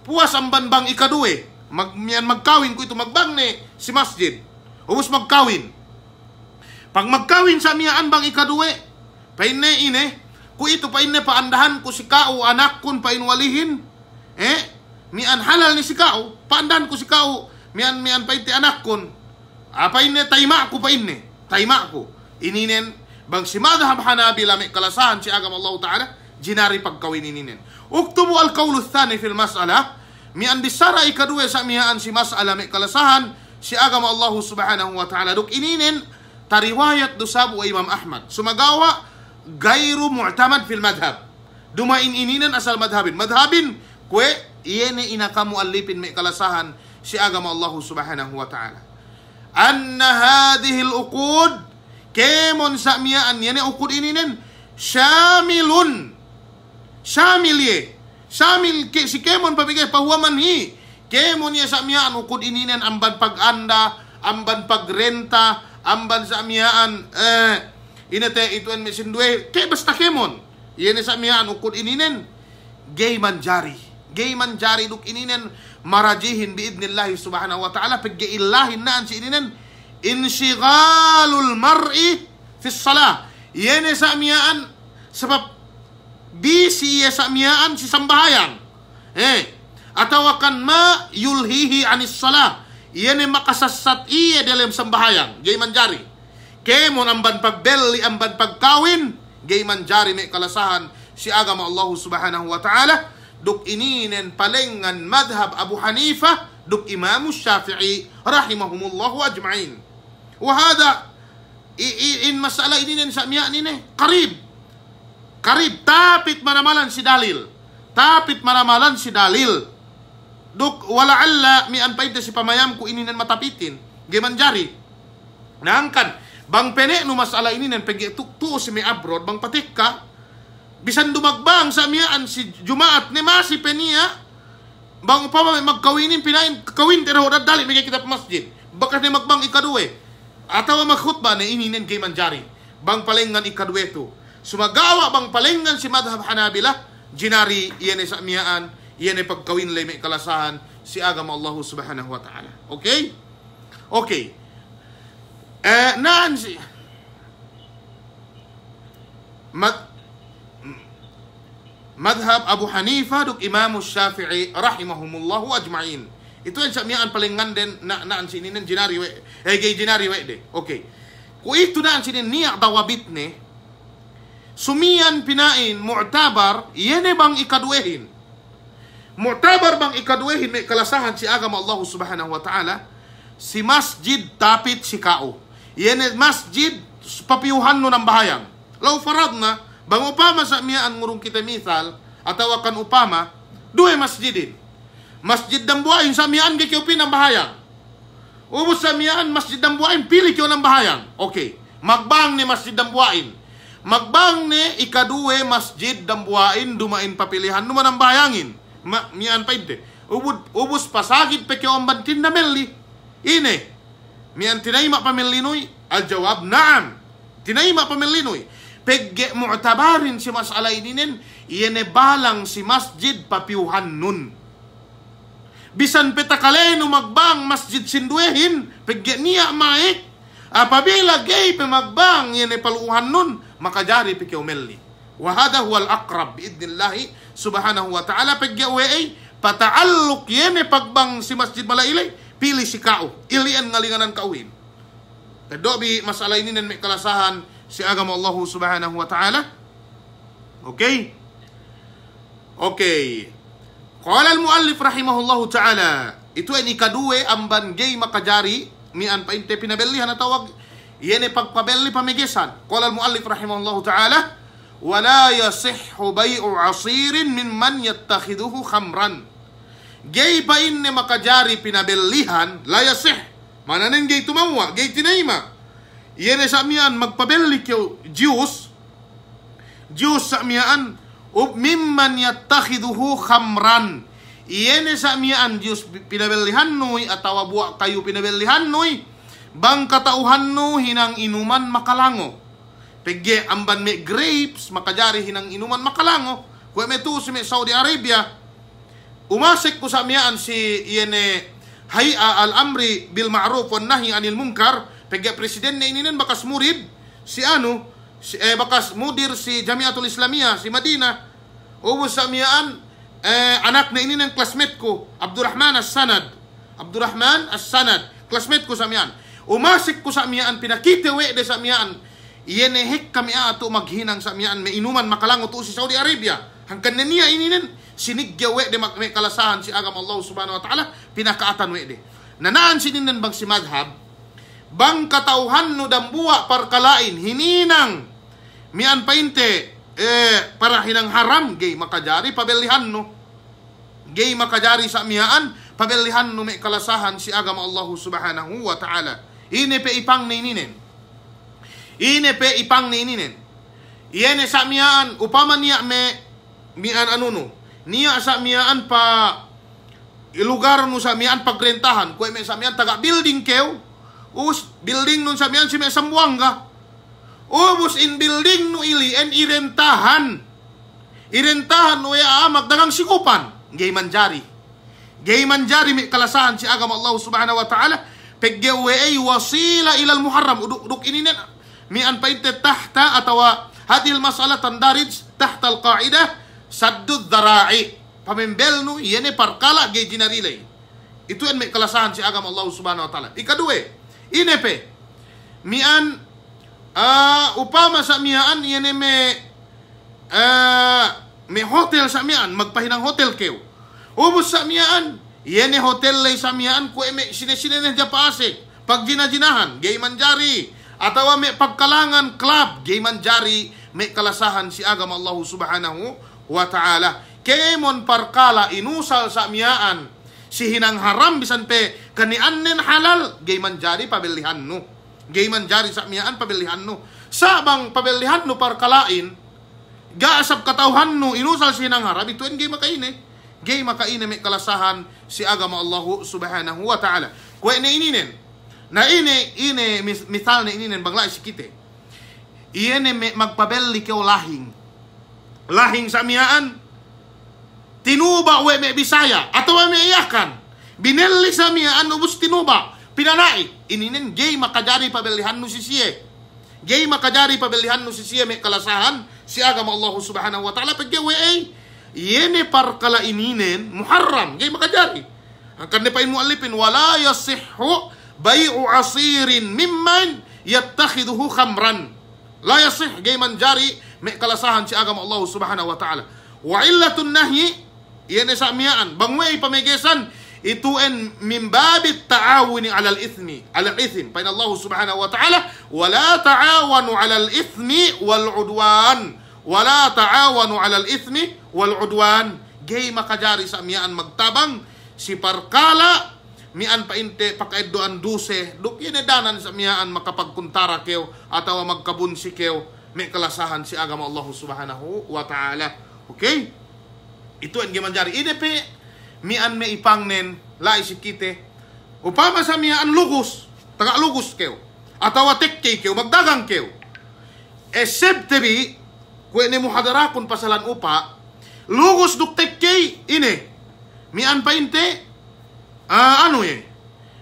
puas ang banbang ikaduwe, magkawin ko ito, magbang ni si masjid, ubos magkawin. Pag magkawin sa miyaan bang ikaduwe, paine ine, ku ito paine paandahan ko si kao, anak kun painwalihin, mian halal ni si kao, paandahan ko si kao, mian paiti anak kun, paine tayma ko paine, tayma ko, ininen, bang si madhab Hanabila may kalasahan si agama Allah Ta'ala, jinari pagkawin ininen. Uktubu al-qawlu thani fil mas'ala, mian bisara ikaduwe sa miyaan si mas'ala may kalasahan si agama Allah subhanahu wa ta'ala. Duk ininen, tariwayat dusabu wa Imam Ahmad. Sumagawa, gayru mu'tamad fil madhab. Dumain ininen asal madhabin. Madhabin, kwe, iyene inakamu alipin may kalasahan si agama Allah subhanahu wa ta'ala. Anna hadihil uqud, kemon sa miyaan, yene uqud ininen, syamilun, Syamil ye. Syamil si kemon pabigay pahuaman hi. Kemon ye sa miyaan ukod ininen amban pag-anda, amban pagrenta, amban sa miyaan inete ituan mesindwe. Ke basta kemon. Yene sa miyaan ukod ininen gay manjari. Gay manjari duk ininen marajihin biidnillahi subhanahu wa ta'ala paggiillahin naan si ininen inshigalul mar'i fi salah. Yene sa miyaan sebab busy sa miyaan si sambahayang. Atawakan ma yulhihi anis salah. Iyan makasasat iya dalam sambahayang. Gay manjari. Kemon amban pagbeli, amban pagkawin. Gay manjari may kalasahan si agama Allah subhanahu wa ta'ala. Duk ininen palengan madhab Abu Hanifa. Duk Imam Syafi'i rahimahumullahu ajma'in. Wahada in masalah ininen sa miyaan ini karib. Karib, tapit manamalan si dalil. Tapit manamalan si dalil. Duk, walaalla, mian pa ito si pamayam ko ininan matapitin. Gimanjari. Naangkan, bang pene no masala ininan, pag tukto si may abroad, bang patik ka, bisan dumagbang sa miyaan si Jumaat, ni masi peniya, bang upama may magkawinin, pinain, kawin, tirahodad dali, may kita pa masjid. Bakas ni magbang ikaduwe. Atawa magkhutba na ininan gimanjari. Bang palengan ikaduwe to. Sumagawa bang palengan si madhab Hanabila, jinari iyan sa miyaan, iyan pagkawin lay may kalasahan si agama Allah subhanahu wa ta'ala. Okay? Okay. Naan si madhab Abu Hanifa duk Imam Syafi'i rahimahumullahu ajma'in. Ito yung sa miyaan palengan din naan sininin jinari we. Gay jinari we de. Okay. Kung ito naan sinin niya dawabit ni sumiyan pinain, mu'tabar, yan bang ikadwehin. Mu'tabar bang ikadwehin, may kalasahan si agama Allah subhanahu wa ta'ala, si masjid tapit si kao. Yan masjid, papiuhan no ng bahayang. Law farad na, bang upama sa miyaan ngurong kita mithal, atawakan upama, duwe masjidin. Masjid dambuain sa miyaan gikiupin ng bahayang. Ubus sa miyaan, masjid dambuain, pili kyo ng bahayang. Okay, magbang ni masjid dambuain. Magbang ni ikaduwe masjid dambuain dumain papilihan numan ang bayangin. Miyan pa ite. Ubus pasagid pe kyo ang bantin na meli. Ine. Miyan tinayma pamilinoy. Al jawab, naam. Tinayma pamilinoy. Pegge mu'tabarin si masala ininen. Iyene balang si masjid papiuhan nun. Bisan petakaleno magbang masjid sinduehin. Pegge niya maik. Apabila gay pemagbang iyene paluuhan nun. Makajari pi kiumelli. Wahada huwal akrab biidnillahi subhanahu wa ta'ala pagyawe pataaluk yene pagbang si masjid malailay pili si kao ilian ngalinganan kauhin. Kadobi masalah ini nan may kalasahan si agama Allah subhanahu wa ta'ala. Okay? Okay. Qala al-muallif rahimahullahu ta'ala. Ito ay ikaduwe ang banggay makajari mian pa inte pinabelihan na tawag. Yan ay pagpabeli pamigisan. Qala al-muallif rahimahullahu ta'ala. Wala yasihhu bay'u asirin mimman yattakhiduhu khamran. Gay pa inne makajari pinabelihan, la yasih. Mananin gay tumawa, gay tinayma. Yan ay sa mian magpabeli kyo juice sa mian mimman yattakhiduhu khamran. Yan ay sa mian juice pinabelihan noy atawa buwa kayo pinabelihan noy bang katauhan no hinang inuman makalango. Pegge amban me grapes makajari hinang inuman makalango. Kung may to si Saudi Arabia, umasik ko sa mian si yene hay'a al-amri bil ma'ruf wan nahi anil munkar. Pegge presiden na ininin bakas murid si bakas mudir si Jamiatul Islamiyah si Madina. Ubos sa mian anak na ininin classmate ko Abdurrahman As-Sanad. Classmate ko sa mian. Umasik ko sa mian pinakitewe de sa mian. Iyenehik kami ato maghinang sa mian may inuman makalango to si Saudi Arabia. Hangkan na niya ininin sinigyawe de may kalasahan si agam Allah subhanahu wa ta'ala pinakaatan we de. Nanaan sininan bang si madhab bang katauhan no dambuwa parkalain hininang mian painte para hinang haram gay makajari pabelihan no. Gay makajari sa miaan pabelihan no may kalasahan si agam Allah subhanahu wa ta'ala. Ine pe ipang na ininin. Iyene sa miaan upama niya mian anuno. Niya sa miaan pa ilugar no sa miaan pagrentahan. Kung may sa miaan taga building kew. Building nun sa miyan si may Sambuanga. Ubus in building no ili en irentahan. Irentahan no ya magdagang sikupan. Gay manjari may kalasahan si agam Allah subhanahu wa ta'ala. Peggewe ay wasila ilal muharram. Uduk ini mian painte tahta atawa hadil mas'ala tandarij tahta al-qa'idah saddud dhara'i. Pamimbel no yene parkala gay jinarilay. Itu en may kalasahan si agam Allah subhanahu wa ta'ala. Ikaduwe inepe mian upama sa mian yene me hotel sa mian magpahinang hotel kew. Ubos sa mian yene hotel lay sa mian ko me sinesine ja paase pag ginajinahan gay manjari atawa me pagkalangan club gay manjari me kalasahan si agam Allah subhanahu wa ta'ala. Kemon parkala inusal sa mian si hinang haram bisan pe kaniannen halal gay manjari pabelihan no. Gay manjari sa miyaan pabelihan no. Sabang pabelihan no parkalain gaasab katauhan no inusal si hinang haram ito en gay makaine. Gay makaine may kalasahan si agama Allah subhanahu wa ta'ala. Kung ininen na ine misal na ininen bangla isikite. Iyene magpabeli keo lahing sa miyaan tinuba we me Bisaya atau me iyakan bineli sa miyaan ubus tinuba pinanai ininin gay makajari pabelihan no si siye. Gay makajari pabelihan no si siye me kalasahan si agama Allah subhanahu wa ta'ala paggewe ay yene parkala ininen muharram gay makajari. Angkan depain muallifin wala yasihhu bay'u asirin mimman yattakhiduhu khamran. La yasih gay manjari me kalasahan si agama Allah subhanahu wa ta'ala. Wa illatun nahyi yene sa miyaan bangway pamigesan itu en min babit ta'awuni 'alal ithmi 'alal ithm. Pa Allah subhanahu wa ta'ala wala ta'awanu 'alal ithmi wal 'udwan. Wala ta'awanu 'alal ithmi wal 'udwan. Gay makajari sa miyaan magtabang si parkala mian painte pakaiddoan duse duk danan sa miyaan makapagkuntara kew atawa magkabunsi kew may kalasahan si agama Allah subhanahu wa ta'ala. Okay? Itu ang gimanjari. Idepe mian me ipangnen la isikite upama sa mian lugos taga lugos kew atawa tekke kew magdagang kew except bi kung ni muhadarakon pasalan upa lugos duk tekke ine mian painte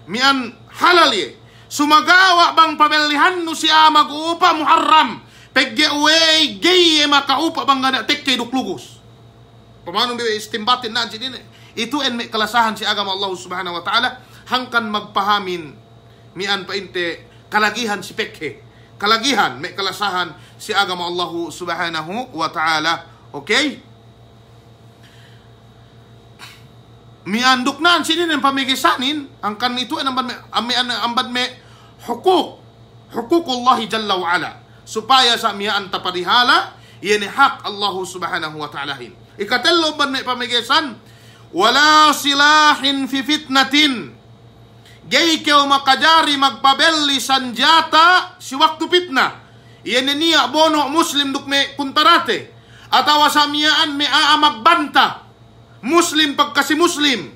mian halal ye sumagawa bang pabelihan no siya mag-uupa muharram pegge uwe gay makaupa bang gana tekke duk lugos pamanong di istimbatin na din itu en kalasahan si agama Allah subhanahu wa ta'ala hangkan magpahamin mian painte kalagihan si pekhe. Kalagihan, may kalasahan si agama Allah subhanahu wa ta'ala. Okay? Miandok na sinin ang pamigisanin, ang kanito ay ambad me hukukullahi jalla wa ala. Supaya sa miyaan taparihala, yan hak Allah subhanahu wa ta'ala. Ikatelo ba may pamigisan? Wala silahin fi fitnatin. Gay kayo makajari magpabelli sanjata si waktu fitna. Yan niya bono muslim duk me kuntarate. Atawa sa miyaan me magbanta. Muslim pagkasi Muslim.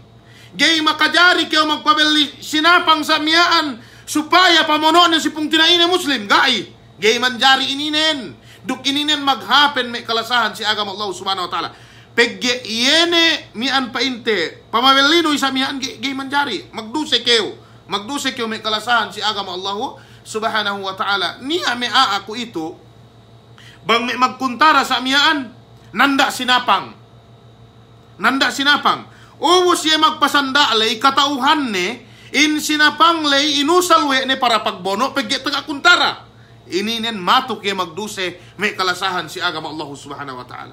Gay makajari kayo magpabelli sinapang sa miyaan supaya pamonoan si pung tinaine Muslim. Gay manjari ininen. Duk ininen maghapen may kalasahan si agama Allah subhanahu wa ta'ala. Pegge yene mian painte. Pamabellino isa mian gay manjari. Magduse kayo may kalasahan si agama Allah subhanahu wa ta'ala. Niya may ako ito. Bang may magkuntara sa miyaan. Nanda sinapang. Ubus siya magpasanda lay katauhan ne in sinapang lay inusalwe ne para pagbono pagge taga kuntara. Ininen matuk ye magduse may kalasahan si agama Allah subhanahu wa ta'ala.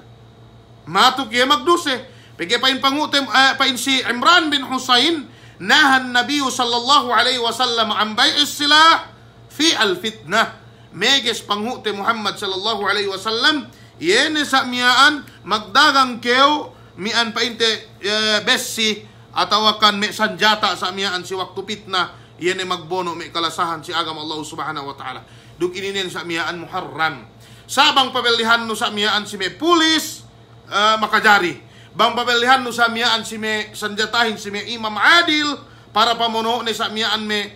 Matuk ye magduse. Pagge pain pangutem pain si Imran bin Husayn nahan Nabi sallallahu alaihi wasallam an bai'is silah fi al-fitnah. Meges pangutem Muhammad sallallahu alaihi wasallam yene sa miyaan magdagang keo mian painte besi atawakan me sanjata sa mian si waktu fitna yene magbono me kalasahan si agama Allah subhanahu wa ta'ala. Duk ininen sa mian muharram. Sabang pabelihan no sa mian si me pulis makajari. Bang pabelihan no sa mian si me sanjatahin si me imam adil para pamono ni sa mian me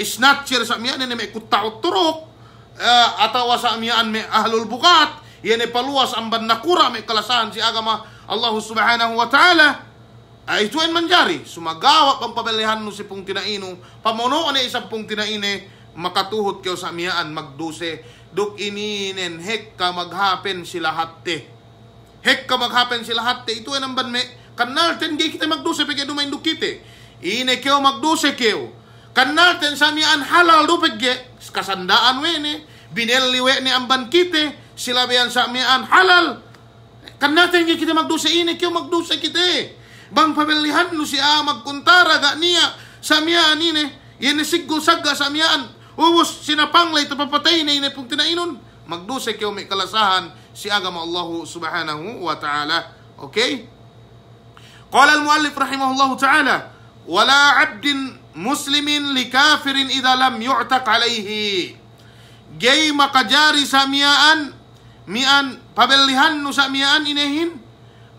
snatcher sa mian ne me kutaot turok atawa sa mian me ahlul bukat yene paluas amban nakura may kalasahan si agama Allah subhanahu wa ta'ala. Ay ito ay manjari. Sumagawa pang pabalihan no si pung tinaino. Pamonoon ay isang pung tinaine. Makatuhot kayo sa miyaan magduse. Duk ininen hek ka maghapen sila hatte. Hek ka maghapen sila hatte. Ito ay namban me. Kanalten gay kita magduse pagay dumain dukite. Ine kayo magduse kayo. Kanalten sa miyaan halal do pagay. Kasandaan wene. Bineliwe ni amban kite. Sila bayan sa miyaan halal. Kan natin kita magdusa ini, kyo magdusa kita. Bang pabelihan no siya magkuntara ga niya sa miyaan ini. Yan siggo sagga sa miyaan. Ubus sinapanglay tapapatay na ini pong tinainon. Magdusa kyo may kalasahan si agama Allah subhanahu wa ta'ala. Okay? Qala al-muallif rahimahullahu ta'ala. Wala abdin muslimin li kafirin idha lam yu'tak alayhi. Gay makajari sa miyaan mian pabelihan no sa miyaan inehin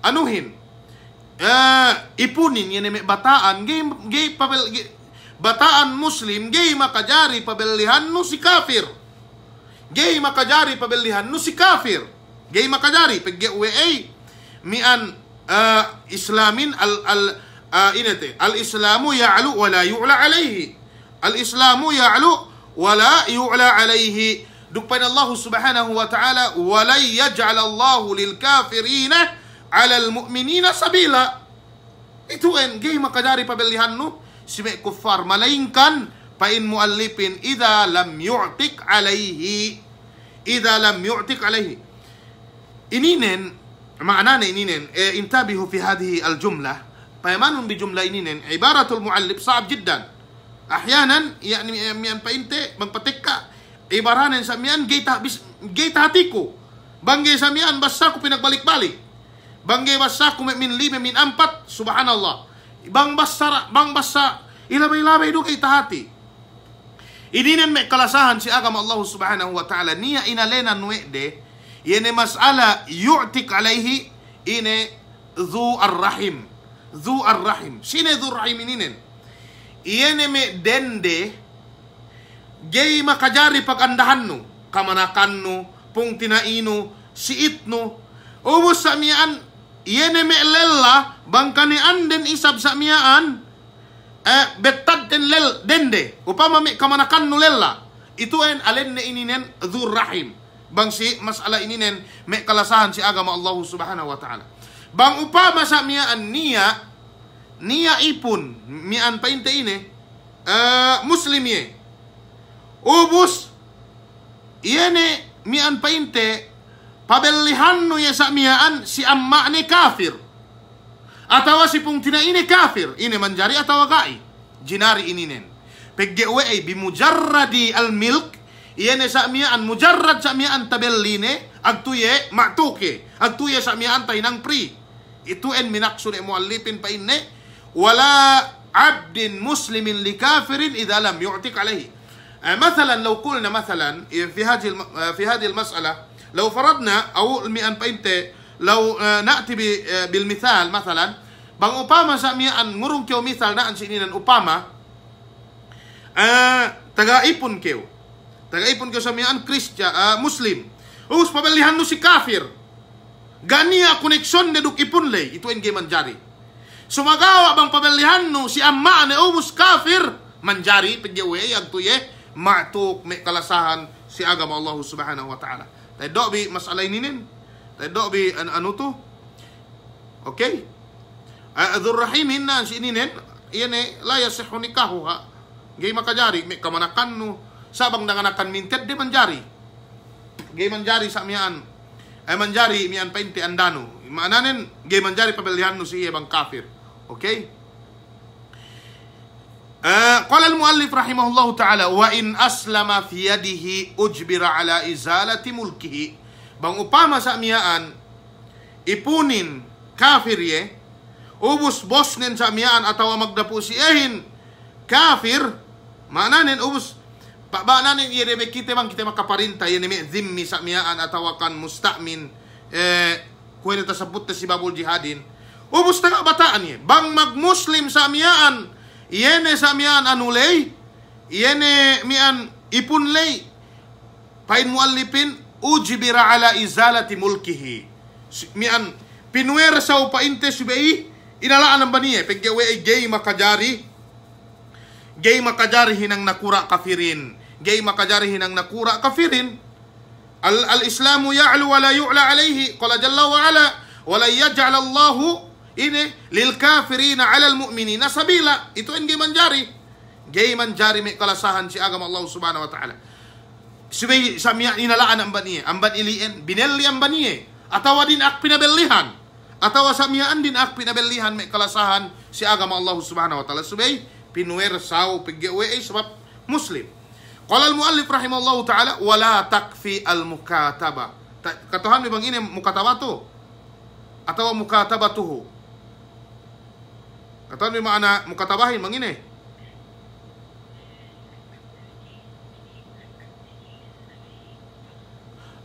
anuhin ipunin yan may bataan gay bataan muslim gay makajari pabelihan no si kafir gay makajari pabelihan no si kafir gay makajari pagge uwe mian islamin al-islamu ya'lu wa la yu'la alayhi al-islamu ya'lu wa la yu'la alayhi. Dukpan Allah subhanahu wa ta'ala walay yaj'al Allahu lil kafirina 'ala al mu'minina sabila. Ito en gay makadari pabelihan no si may kuffar malaingkan pain muallipin idha lam yu'tik alayhi ininen maana na ininen intabihu fi hadhihi al jumlah payamanun bi jumla ininen ibaratul muallif sa'ab jiddan ahyanan yani mian painte magpatekka ibaranin sa miyan, gay hatiko. Banggay sa miyan, basta ko pinagbalik-balik. Banggay basta ko min 5, min 4, subhanallah. Bang basta, ilabay-labay do kay tahati. Ininen may kalasahan si agama Allah subhanahu wa ta'ala. Niya inalena nuwede, yene mas'ala yu'tik alayhi, ine dhu ar-rahim. Sine dhu ar-rahim ininen? Yene me dende, gay makajari pagandahan no, kamanakan no, pung tinaino, siit no, ubos sa miyaan, yene me lella, bangkani anden isab sa miyaan, betad den lel, dende, upama me kamanakan no lella, ito en alen na ininen, dhur rahim, bang si masala ininen, me kalasahan si agama Allah subhanahu wa ta'ala. Bang upama sa miyaan niya ipon, miyaan painte ine, muslim ye, ubus iyene mian painte pabelihan no ya sa miaan si amma ni kafir atawa si pung tina ini kafir ini manjari atawa gai jinari ininen peggewe bimujarradi al milk iyene sa miaan mujarrad sa miaan tabelline agtuye ma'tuke agtuye sa miaan tainang pri itu en minaksun muallifin pa inne wala abdin muslimin li kafirin idza lam yu'tik alayhi. مثلا لو قلنا مثلا في هذه المسألة لو فرضنا أو المئة بنت لو نأتي بالمثال مثلا بang upama sa mian ngurung kyo misal na sininan upama tagaipon kyo sa mian Kristya Muslim us pabalihan no si kafir gania koneksyon de duk ipon lay ito en manjari sumagawa bang pabalihan no si amma ne umus kafir manjari pagyawe agtuye ma'tuk may kalasahan si agama Allah subhanahu wa ta'ala. Tayo bi masala ininin. Tayo bi ano to? Okay? Adzur rahim hinna si ininin, iyan la yasihhu nikahu ha. Gay makajari may kamanakan no sabang nanganakan minted di manjari. Gay manjari sa mian. Ay manjari mian painte andano. Maananen gay manjari pabalihan no si ibang kafir. Okay? قال المؤلف رحمه الله تعالى وإن أسلم في يده أجبر على إزالة ملكه bang upama sa miyaan ipunin kafir ye ubus bosnen sa miyaan atawa magdapo siyahin kafir mananen ubus pabananen irebe kita makaparinta yan may zimmi sa miyaan atawa kan mustamin kuwena tasabut si babul jihadin ubus taga bataan ye bang magmuslim sa miyaan iyene sa mian anulay iyene mian ipunlay pain muallipin ujibira ala izalati mulkihi mian pinwer sa upainte subay inalaan ang baniye peggewe gay makajari hinang nakura kafirin gay makajari hinang nakura kafirin al-islamu ya'lu wa la yu'la alayhi qala jalla wa ala wa la yaj'al Allahu ini lil kafirina 'alal mu'minina sabila itu en gay manjari may kalasahan si agama Allah subhanahu wa ta'ala subay sa miya inalaan ang baniye amban ilien binelli ang baniye atawa din ak pinabellihan atawa sa miyaan din ak pinabellihan may kalasahan si agama Allah subhanahu wa ta'ala subay pinuwer saw piggewe sebab muslim qala al muallif rahimahullah ta'ala wala takfi al mukataba katuhan mi bang ini mukatabato atawa mukatabatuhu atau may makna mukatabahin mangine.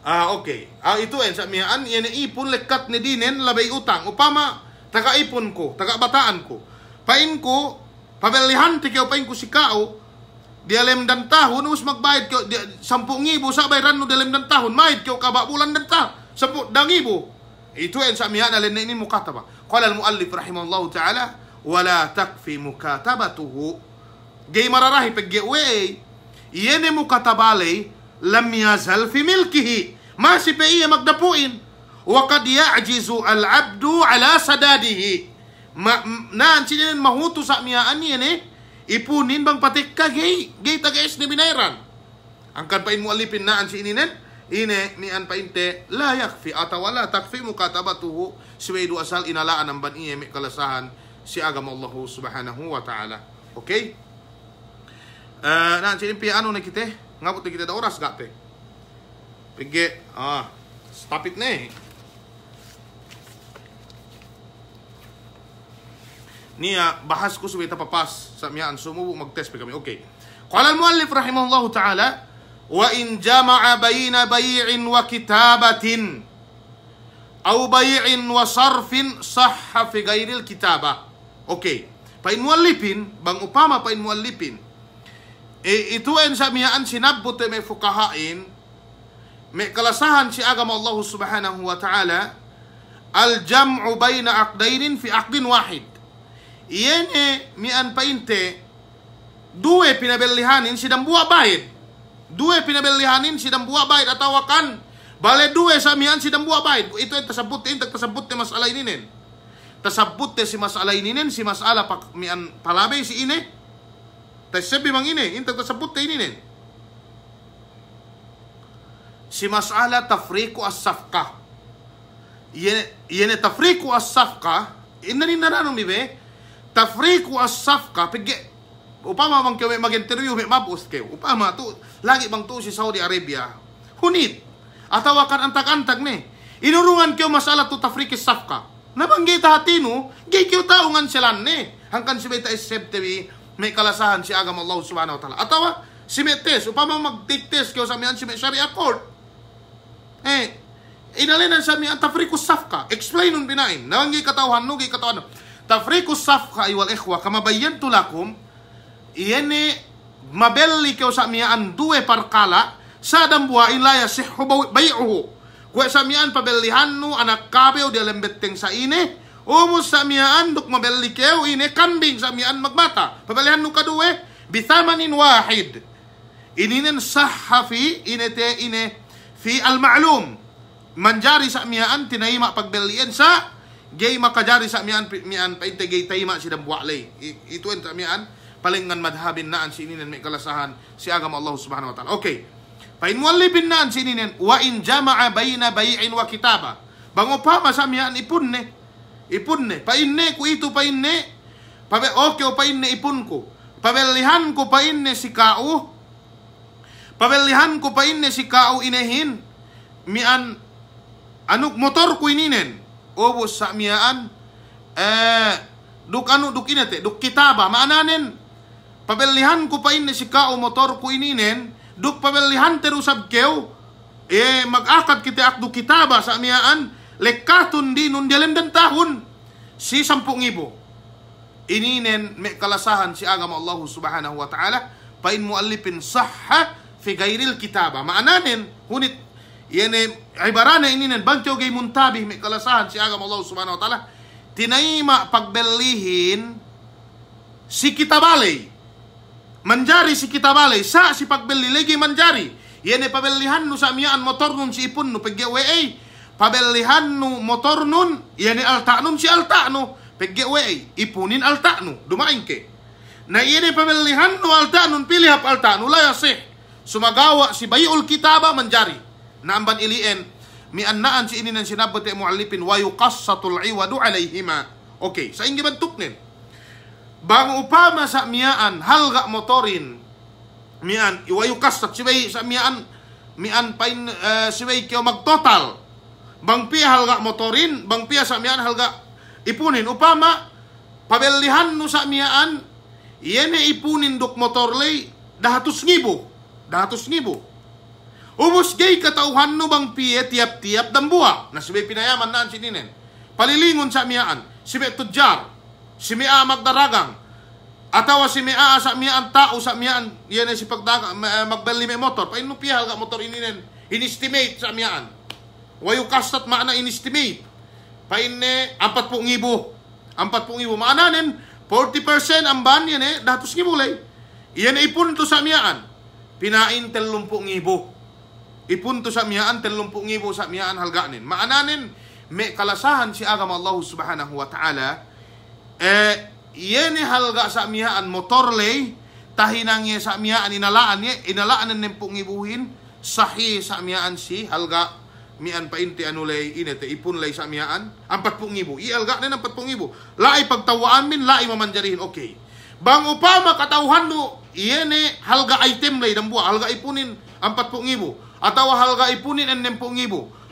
Okay. Ito sa miyaan yan ipon lekat ni dinen labay utang. Upama taga ipon ko, taga bataan ko. Pain ko pabelihan ti pain ko si kao dialem dan tahun us magbayad ko 10,000 sa bayran no dialem dan tahun mayad ko kaba bulan dan ta 10,000. Ito sa miyaan alin ini mukataba. Qala al muallif rahimahullahu ta'ala wala takfi mukatabatuhu gay mararahi paggewe yene mukatabalay lam yazal fi milkihi masih pa iya magdapuin wa qad ya'jizu al-'abdu ala sadadihi naan sinin mahuto sa miyaan yene ipunin bang patikka gay taga-is ni binayran ang kanpain mo alipin naan si ininen ine nian painte la yakfi atawala takfi mukatabatuhu suwaydo asal inalaan ang baniye may kalasahan si agama Allah subhanahu wa ta'ala. Okay? Naan, sinimpi ano na kita? Ngabot na kita da oras, gate. Pige, stop it na Niya, bahas ko subay tapapas sa miyaan, sumubo mag-test pa kami. Okay. Qala al-muallif rahimahullahu ta'ala, wa in jama'a bayna bay'in wa kitabatin aw bay'in wa sarfin sahha fi ghairil kitabah. Okay. Pain muallipin, bang upama pain muallipin. Ituin sa miyaan sinabot may fukahain, may kalasahan si agama Allah subhanahu wa ta'ala, al-jam'u bayna aqdainin fi aqdin wahid. Iyan mian painte, duwe pinabelihanin sidang buwa bayid. Duwe pinabelihanin sidang buwa bayid atawakan, bale duwe sa mian sidang buwa bayid. Ito ay tasabutin, tasabut na masalay ninin. Tasabut si masalay ninin, si masala mian palabay si ine. Tasabi mang ine, intag tasabut ininin. si mas'ala tafriqu as-safqa. Yene tafriqu as-safqa, inanin na nanong bibe, tafriqu as-safqa, pigge, upama bang kayo mag-interview, may mapos kayo, upama, lagi bang to si Saudi Arabia, hunit, atawakan antag-antag ni, inurungan kayo mas'ala to tafriqu as-safqa, nabanggay tahatino, gay kayo taungan silan ni, hangkan si Beta Isebtebi, may kalasahan si agam Allah subhanahu wa ta'ala. Atawa, si Metes, upama mag-take test kayo sa miyan si Sharia Court, inalinan sa miyan, tafriqus safqa, explain nun binain, nawangi katawhan, no, gay katawhan, tafriqus safqa, iwal ikhwa, kamabayan tulakum, iyene, mabelli kayo sa miyan, duwe parkala, sa dambuhain laya, sihu bayuhu, kuwa sa miyan, pabellihan no, anak kabew, di alembeteng sa ine, umos sa miyan, duk mabelli kayo, ine, kambing sa miyan, magmata, pabellihan no kaduwe, bithamanin wahid, ininen sahafi, inete, fi al-ma'lum, manjari sa miyaan, tinayma pagbelian sa, gay makajari sa miyaan, painte gay tayma si dambualay. Ito sa miyaan, palingan madhabin naan si ininen may kalasahan, si agam Allah subhanahu wa ta'ala. Okay. Painwalipin naan si ininen, wa in jama'a bayna bayi'in wa kitaba. Bango pa sa miyaan, ipunne. Painne ko ito, painne. Okay o painne, ipun ko. Pabelihan ko painne si kao. Pabelihan ko painne si kao inehin. Mian, anuk motor ko ininen. Obos sa miyaan. Duk inete, duk kitaba. Maananin, pabelihan ko painne si kao motor ko ininen. Duk pabelihan terusab kew. Mag-akad kita akdu kitaba sa miyaan. Lekatun di nun dialim dan tahun. Si 10,000. Ininen may kalasahan si agam Allah subhanahu wa ta'ala. Pain muallipin sahha fi gairil kitaba. Maananin, hunit, yene, ibarana ininen, bangkyo gay muntabih, may kalasahan si agam Allah subhanahu wa ta'ala. Tinayma pagbelihin si kitabalay. Manjari si kitabalay. Sa si pagbeli, lagi manjari. Yene, pabelihan no sa miyaan motor nun si ipun no, pagge-wei. Pabelihan no motor nun, yene alta nun si alta no. Pagge-wei, ipunin alta no. Dumain ke. Na yene pabelihan no alta nun, pilihap alta no, layasih. Sumagawa si bayul kitaba manjari. Naamban ilien, miannaan si ininan sinabot ay muallipin, wa yuqassatul iwadu alayhima. Okay, sa ingi bantuknin. Bang upama sa miyaan, halga motorin, mian, wa yuqassat, sibay sa miyaan, mian pain, sibay kiyo magtotal. Bang piya halga motorin, bang piya sa miyaan halga ipunin. Upama, pabelihan no sa miyaan, yene ipunin duk motorlay, 100,000. 100,000. Umos gay katauhan no bang piye tiap-tiap dambuha. Na sibay pinayaman naan sininen. Palilingon sa miyaan. Sibay tudjar. Si Mia magdaragang. Atawa si Mia sa miyaan tao sa miyaan. Yan ay si pagdagang magbali may motor. Pain no piyahal ka motor ininen. Inestimate sa miyaan. Wayu kastat maana inestimate. Pain ne 40,000. 40,000. Maananin 40% ang ban yan 100,000 lay. Yan ay ipun to sa miyaan. Pinain 30,000. Ipunto sa miyaan 30,000 sa miyaan halganin. Maananin, may kalasahan si agam Allah subhanahu wa ta'ala, yene halga sa miyaan motorlay, tahinang niya sa miyaan inalaan ng pungibuhin, sahi sa miyaan si halga, mian painti anulay inete, ipunlay sa miyaan, 40,000. Ialga na ng 40,000. Lai pagtawaan min, lai mamanjarihin, okay. Bang upama katauhan no, yene halga item lay dambuha, halga ipunin 40,000. Atawa halga ipunin ang 10,000.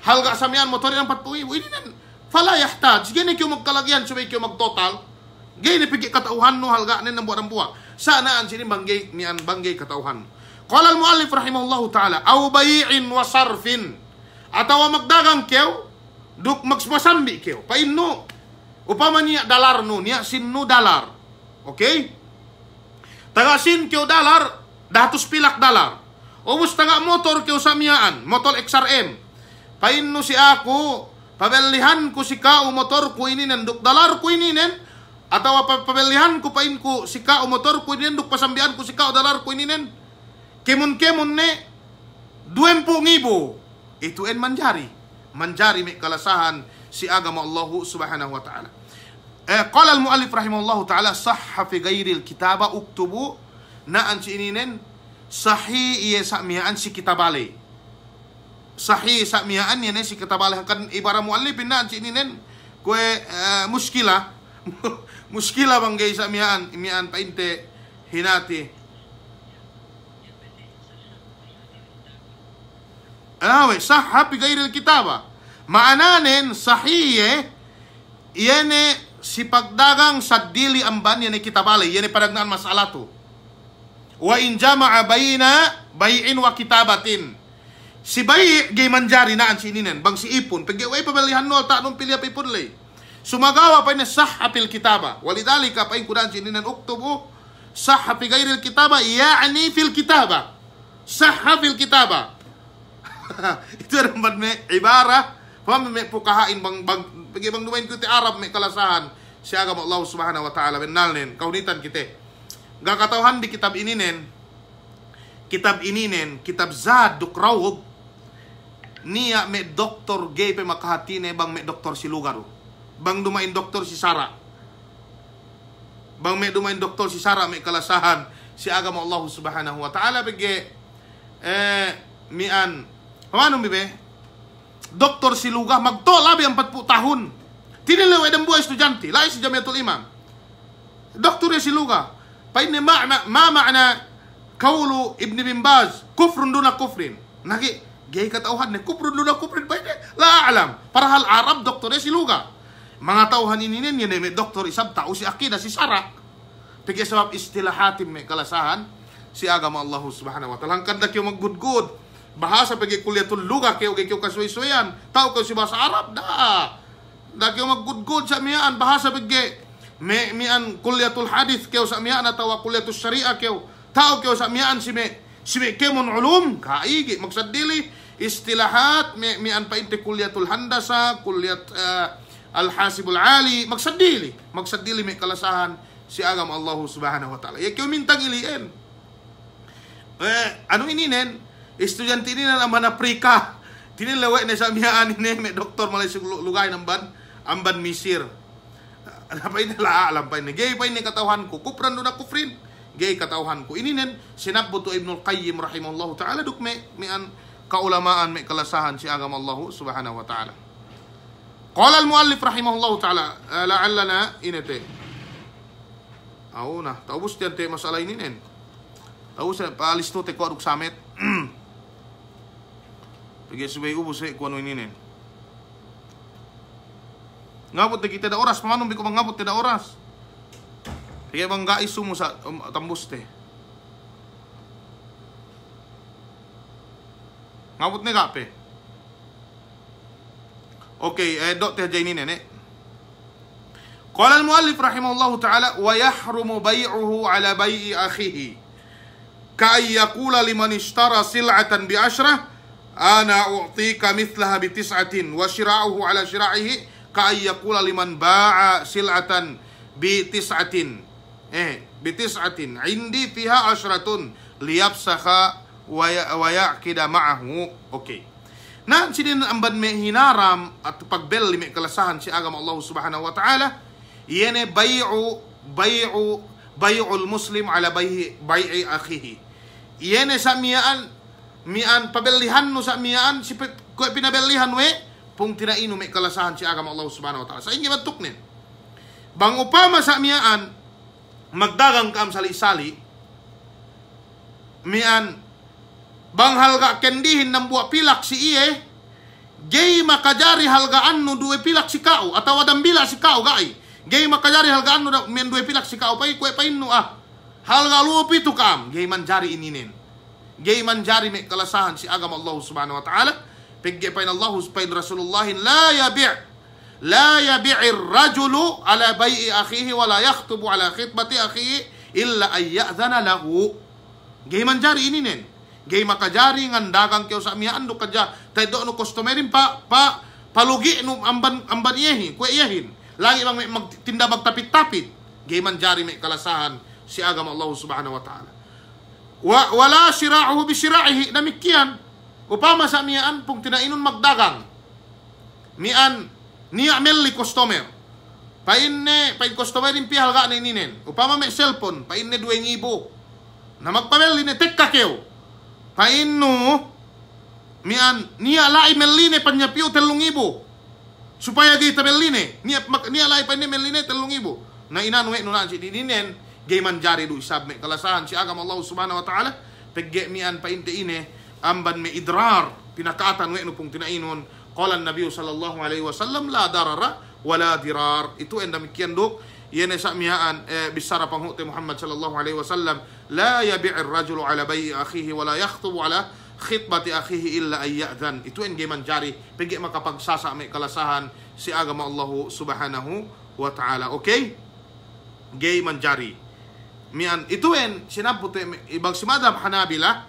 Halga sa miyan motorin ang 40,000. Ini nan fala yahtaj. Gini kyo magkalagyan, subay kyo magtotal. Gini pigi katauhan no halga nin dambuha. Sanaan sini banggay miyan banggay katauhan. Qala al-muallif rahimahullahu ta'ala, aw bayi'in wa sarfin. Atawa magdagang kyo, duk magsmasambi kyo. Painno. Upama niya dalar no, niya sinno dalar. Okay? Tagasin kyo dalar, 100 pilak dalar. Ubus taga motor kyo sa miyaan, motor XRM. Painno si ako, pabelihan ko si kao motor ko ininen, duk dalar ko ininen, atawa pabelihan ko pain ko si kao motor ko ininen, duk pasambian ko si kao dalar ko ininen. Kemun-kemun ne, 20,000. Ito en manjari. Manjari may kalasahan si agama Allah subhanahu wa ta'ala. Qala al-muallif rahimahullahu ta'ala, sahha fi gairil kitaba uktubu, naan si ininen, sahi iya sa miyaan si kitabalay. sahih sa miyaan yan si katabala kan ibara muallifin na sininen kwe muskila muskila bang gay sa miyaan painte hinati sahha fi ghairi al-kitaba maananen sahih yene si pagdagang sa dili amban yene kitabala yene padagnaan masalah to wa in jama'a bayna bay'in wa kitabatin si bayi gay manjari naan sininen bang si ipon pag way pabalihan no ta nung pilya ipon lay sumagawa pa ni sahha fil kitaba walidhalika pa in kudan sininen uktubu sahha fi ghairi al kitaba ya'ni fil kitaba sahha fil kitaba itu naman may ibara pam may pukahain bang pagi bang dumain ko ti Arab may kalasahan si agama Allah subhanahu wa ta'ala benalnen kaunitan kite gakatawhan di kitab ininen kitab zad dukrawog niya may doktor gay pe makahatine bang may doktor si Lugaro bang dumain doktor si Sara bang may dumain doktor si Sara may kalasahan si agama Allah subhanahu wa ta'ala bigge mian paano bibe doktor si Luga magtolabi ang 40 tahun tinilaw edang buhay estudyante lain si Jamiatul Imam doktor si Luga paine ma ma'na kaulu Ibn bin Baz kufrun duna kufrin nagi gay katauhan ne kufrun duna kufrin paine la alam parahal Arab doktornya si Luga mga tauhan ininen yan may doktor isab tao si akida si Sara pigi sabab istilahatin may kalasahan si agama Allah subhanahu wa ta'ala hangkad na kayo maggudgud bahasa pagi kulyatul Luga kayo kasuy-suyan tao kayo si bahasa Arab da kayo maggudgud sa miyaan bahasa pagi mian kulyatul hadith kayo sa miyaan atawa kulyatul syariah kayo tao kayo sa miyaan si kemun ulum kaigi magsadili istilahat mian pa inte kulyatul handasa kulyat al-hasibul ali magsadili may kalasahan si agama Allah subhanahu wa ta'ala kayo mintang iliin ano ininen estudyante ini na naman Afrika tinilawa na sa miyaan ini may doktor malay sa lugay ng amban misir apa ini la alam pa ini gay pa ini katauhan ko kupran do na kufrin gay katauhan ko ininen sinabot to Ibnul Qayyim rahimahullahu ta'ala duk may an kaulamaan may kalasahan si agama Allah subhanahu wa ta'ala qala al-muallif rahimahullahu ta'ala la'allana inete na taubos diyan te masalah ininen taubos paalis to te ko aduk samet pagi subay ubos ko ano ininen ngabot na kita da oras pamanong biko mangabot da oras kaya bang gaiso mo sa tambos te ngabot na gape okay dot te jainin qala al-muallif rahimahullahu ta'ala wa yahrumu bay'uhu ala bay'i akhihi ka ay yaqula liman ishtara sil'atan bi 10 ana u'tika mithlaha bi 9 wa shira'uhu ala shira'ihi ka ay yaqula liman ba'a sil'atan bi 9 bi 9 indi fiha 10 liyabsakha wa ya'kida ma'ahu okay na sinin amban me hinaram at pagbel may kalasahan si agama Allah subhanahu wa ta'ala yene bay'ul muslim ala bay'i akhihi yene sa mian pabelihan no sa mian si pinabelihan we pung tinaino may kalasahan si agama Allah subhanahu wa ta'ala sa inyo matuknin bang upama sa mian magdagang kam sali-sali mian bang halga kendihin ng buwa pilak si iye gay makajari halgaan no duwe pilak si kao atawa dambila si kao gai gay makajari halgaan no men duwe pilak si kao pay kwe pain no halga lupi tu kam gay manjari ininin gay manjari may kalasahan si agama Allah subhanahu wa ta'ala pigge pain Allah pain Rasulullah la yabi'ir rajulu ala bay'i akhihi wa la yakhtubu ala khitbati akhihi illa ay ya'dhana lahu gay manjari ininin gay makajari ngandagang kyo sa miyaan do kadya tay do no customerin palugi no amban iyehin kwe iyehin lagi bang may magtinda magtapit-tapit gay manjari may kalasahan si agama Allah subhanahu wa ta'ala wala shira'uhu bi shira'ihi namikyan upama sa miyaan pung tinainon magdagang mian niya melli customer pain customerin pi halga na ininen upama may cellphone pain ne 2,000 na magpameli ne tekka kyo painno mian niya lai meline panyapio 3,000 supaya kita meline niya lai panya meline 3,000 na inanwe nunan si dininen gay manjari du isab me kalasahan si agama Allah subhanahu wa ta'ala pegge mian painte ine amban me idrar pinakaatan we no pung tinainon qala an-nabiy sallallahu alaihi wasallam la darara wala dirar. Itu en demikian dok yene samiaan bisara panghute Muhammad sallallahu alaihi wasallam la yabi'ir rajulu ala bai'i akhihi wala yakhutubu ala khitbati akhihi illa ayyadhan. Itu en gay manjari pegge makapagsasa me kalasahan si agama Allah subhanahu wa ta'ala. Okay, gay manjari mian itu en sinabut ibang si madhab Hanabila,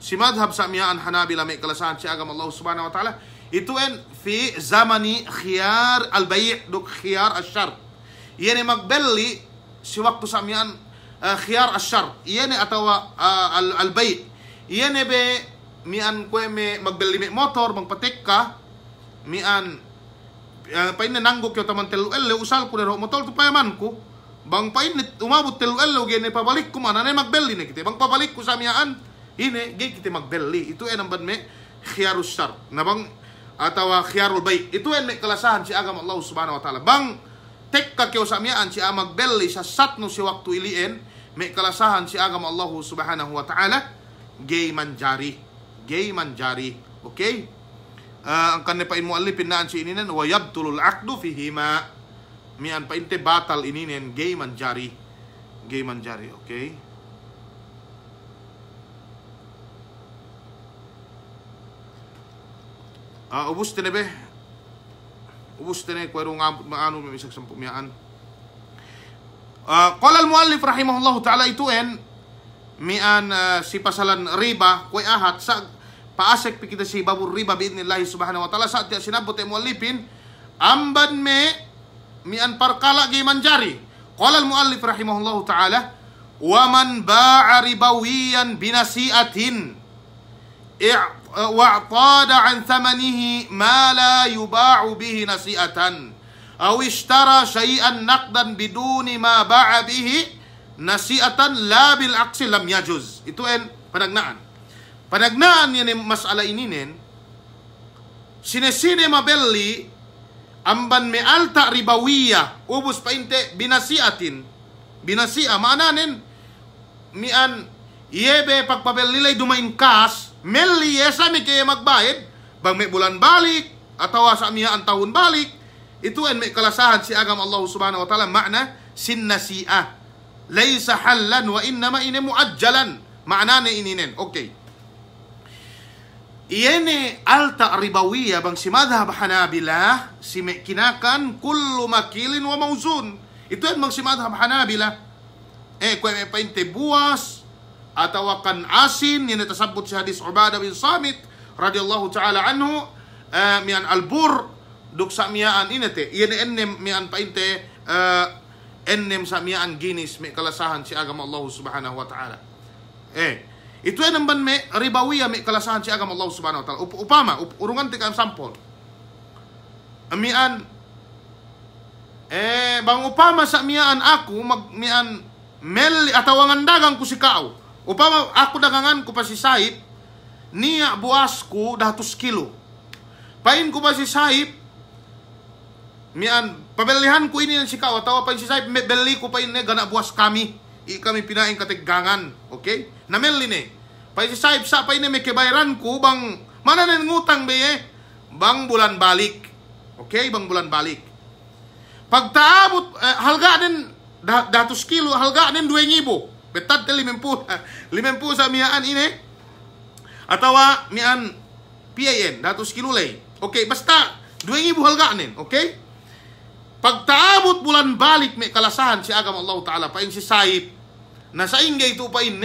si madhab sa mian Hanabila may kalasahan si agama Allah subhanahu wa ta'ala. Itu en fi zamani khiyar al-bay' duk khiyar al-shar. Iyan magbeli si waktu sa mian khiyar al-shar. Iyan atawa al-bay'. Iyan be mian kwe me magbeli me motor magpatik ka mian pain nanggok yo taman telu elle usal ko dero motor tu payaman ko. Bang pain umabot telu elle gene pabalik ko man anay magbeli ne kiti. Bang pabalik ko sa mian ine gay kiti magbeli. Itu en ambad me khiyarus shar. Na bang atawa khiyarul bay'. Itu en may kalasahan si agama Allah subhanahu wa ta'ala. Bang tekka kyo sa mian si amag belli sa satno si waktu ilien may kalasahan si agama Allah subhanahu wa ta'ala gay manjari. Gay manjari. Okay? Ang kanipain mo alipin naan si ininen wa yabtulul aqdu fihima. Mian painte batal ininen gay manjari. Gay manjari. Okay? Ubus tene be. Ubus tene kwero ngabot maano may isang 10 miyaan. Qala al-muallif rahimahullahu ta'ala ituen mian si pasalan riba kwe ahat sa paasek pi kita si babur riba biidnillahi subhanahu wa ta'ala sa sinabot ay muallifin amban me mian parkala gay manjari. Qala al-muallif rahimahullahu ta'ala wa man ba'a ribawiyan binasi'atin واعتاد عن ثمنه ما لا يباع به نسيئة أو اشترى شيئا نقدا بدون ما باع به نسيئة لا بالعكس لم يجوز. Itu en panagnaan yan masala ininen sinesine mabelli amban me alta ribawiya ubus painte binasiatin binasi'a maananen mian yebe pagpabellilay dumain kas melli yesa mi kaya magbayad bang may bulan balik ataw sa miya ang taon balik. Itu en may kalasahan si agam Allah subhanahu wa ta'ala makna sinnasi'a laysa hallan wa innama ine muajjalan makna na ininen. Okay, iyene alta ribawiya bang si madhab Hanabila si may kinakan kullu makilin wa mauzun. Itu en bang si madhab Hanabila kung may painte buwas atawa kan asin yan natasabot si hadis Ubadah bin Samit radhiyallahu ta'ala anhu mian albur duk sa miyaan inete yan ennem mian painte ennem sa miyaan ginis may kalasahan si agama Allah subhanahu wa ta'ala. Ito yan naman may ribawiya may kalasahan si agama Allah subhanahu wa ta'ala. Upama urungan tika ang sampol mian bang upama sa miyaan ako mian mel atawangan dagang ko si kao. Upama ako dagangan ko pa si Saip, niya buwas ko 100 kilo. Pain ko pa si Saip, mian, pabelihan ko ini ng sikaw, atawa pa si Saip, beli ko pa ini, gana buwas kami. Kami pinaing katiggangan. Okay? Nameli ni. Pa si Saip, sa pa ini may kibayran ko, bang, mana na ngutang ba bang bulan balik. Okay? Bang bulan balik. Pagtaabot, halga din, 100 kilo, halga din 2,000. Betad ka 50 sa miyaan ini atawa mian PAN 100 kilo lay. Okay, basta 2,000 halganin. Okay, pagtaabot bulan balik may kalasahan si agam Allah ta'ala pain si Saip na sa ingay ito pain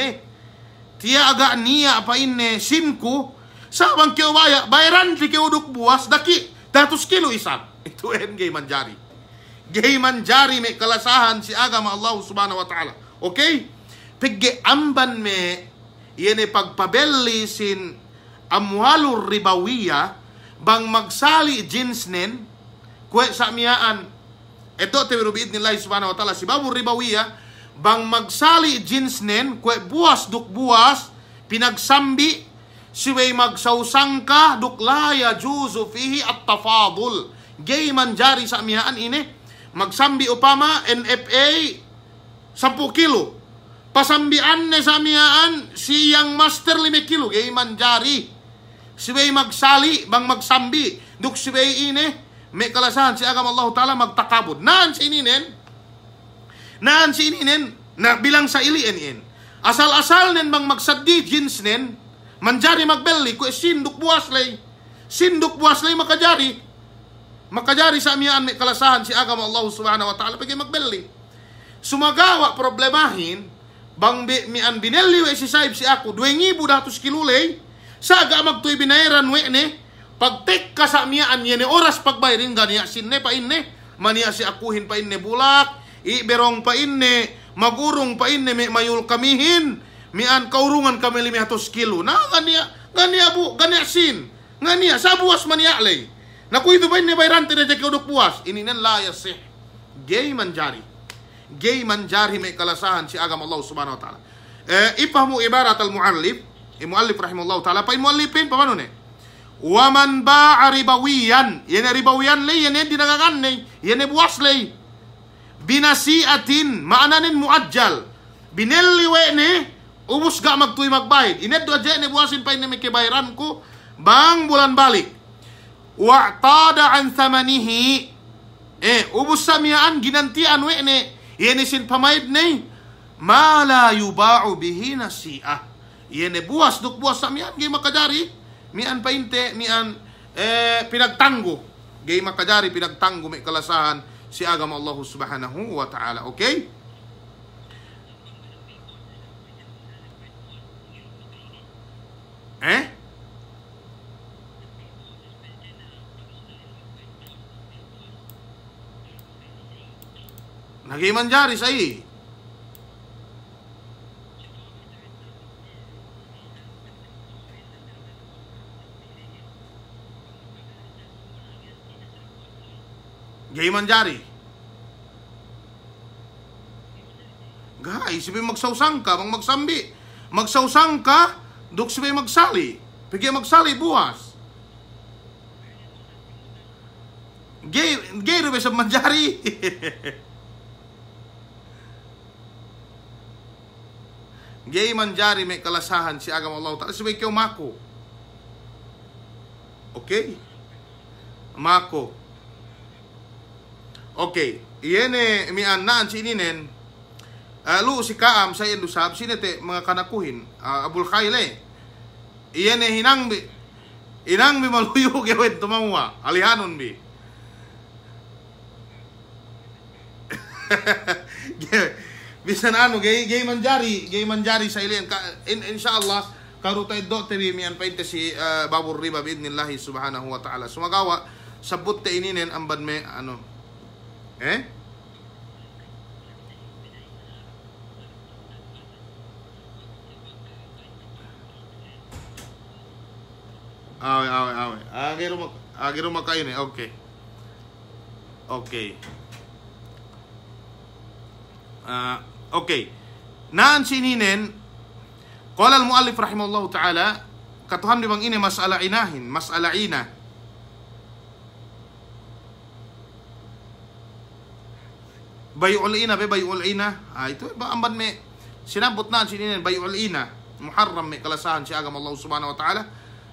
tiya aga niya pain sinku sabang kiwaya bayran si kiuduk buwas daki 100 kilo isang. Ito en gay manjari. Gay manjari may kalasahan si agam Allah subhanahu wa ta'ala. Okay, pigge amban me yene pagpabelli sin amwalur ribawiya bang magsali jinsnen kwe sa miyaan ito tewiru biidnillahi subhanahu wa ta'ala si babur ribawiya bang magsali jinsnen kwe buwas duk buwas pinagsambi siway magsausang ka dukla yajuzu fihi at-tafadul. Gay manjari sa amiyaan ini magsambi upama NFA 10 kilo. Pasambian ne sa amiyaan siyang master 5 kilo. Gay manjari. Siway magsali bang magsambi duk siway ini may kalasahan si agam Allah Ta'ala magtakabod. Naan si ininen na bilang sa iliin. Asal-asal nen bang magsaddi jeans nen manjari magbeli ko sinduk buwas lay makajari sa amiyaan may kalasahan si agam Allah Subhanahu wa Ta'ala pagi magbeli. Sumagawa problemahin bang mian bineli we si sahib si ako 2,200 kilulay saga magtuy binayran we ne pagtek ka sa amiyaan yene oras pagbayarin ganiya sinne pa inne maniya si akuhin pa inne bulak iberong pa inne magurong pa inne may mayul kamihin mian kaurungan kami 500 kilo na ganiya sin ganiya sa buwas maniya lay naku itu ba inne bayran tira jake uduk buwas ini nan la yasih gay manjari may kalasahan si agam Allah Subhanahu wa Ta'ala. Ifahmu ibarat al-muallif rahimahullah ta'ala pa muallifin pa ne wa man ba'a ribawiyan yan ribawiyan lay yan dinangakan ne yan buwas lay binasiatin maananin muajjal binelliwe ne ubus ga magtuy magbayad ined do aja ne buwasin pa ini may kibayran ko bang bulan balik wa'tada an thamanihi ubus sa miyaan ginantian we ne yene sin pamayad ne ma la yuba'u bihi nasi'ah yene buwas duk buwas sa miyaan gay makajari mian painte mian pinagtanggo gay makajari pinagtanggo may kalasahan si agama Allah Subhanahu wa Ta'ala. Okay? Nagimanjari sa gay manjari. Guys, sabi magsausang ka, magsambi. Magsausang ka, duk sabi magsali. Pigi magsali buwas. Gay rubi sa manjari. Gay manjari may kalasahan si agam Allah Ta'ala. Sabi kayo mako. Okay? Mako. Okay. Iyan mian naan si ininen. Lu si kaam sa indusab. Sinete mga kanakuhin. Abul Khayle. Iyan hinang bi maluyo gawin tumawa. Alihanon bi. Bisan ano gay manjari sa ilin insyaallah karuta iddo tabi mian painte si babur riba biidnillah subhanahu wa ta'ala sumagawa sabut te ininen ambad me ano awe agiro makayo ne okay okay. Naan sininen qala al-muallif rahimahullahu ta'ala katuhan di bang ini mas'ala ina bay'ul ina itu ba amban me sinabot naan sininen bay'ul ina muharram me kalasahan si agama Allah Subhanahu wa ta'ala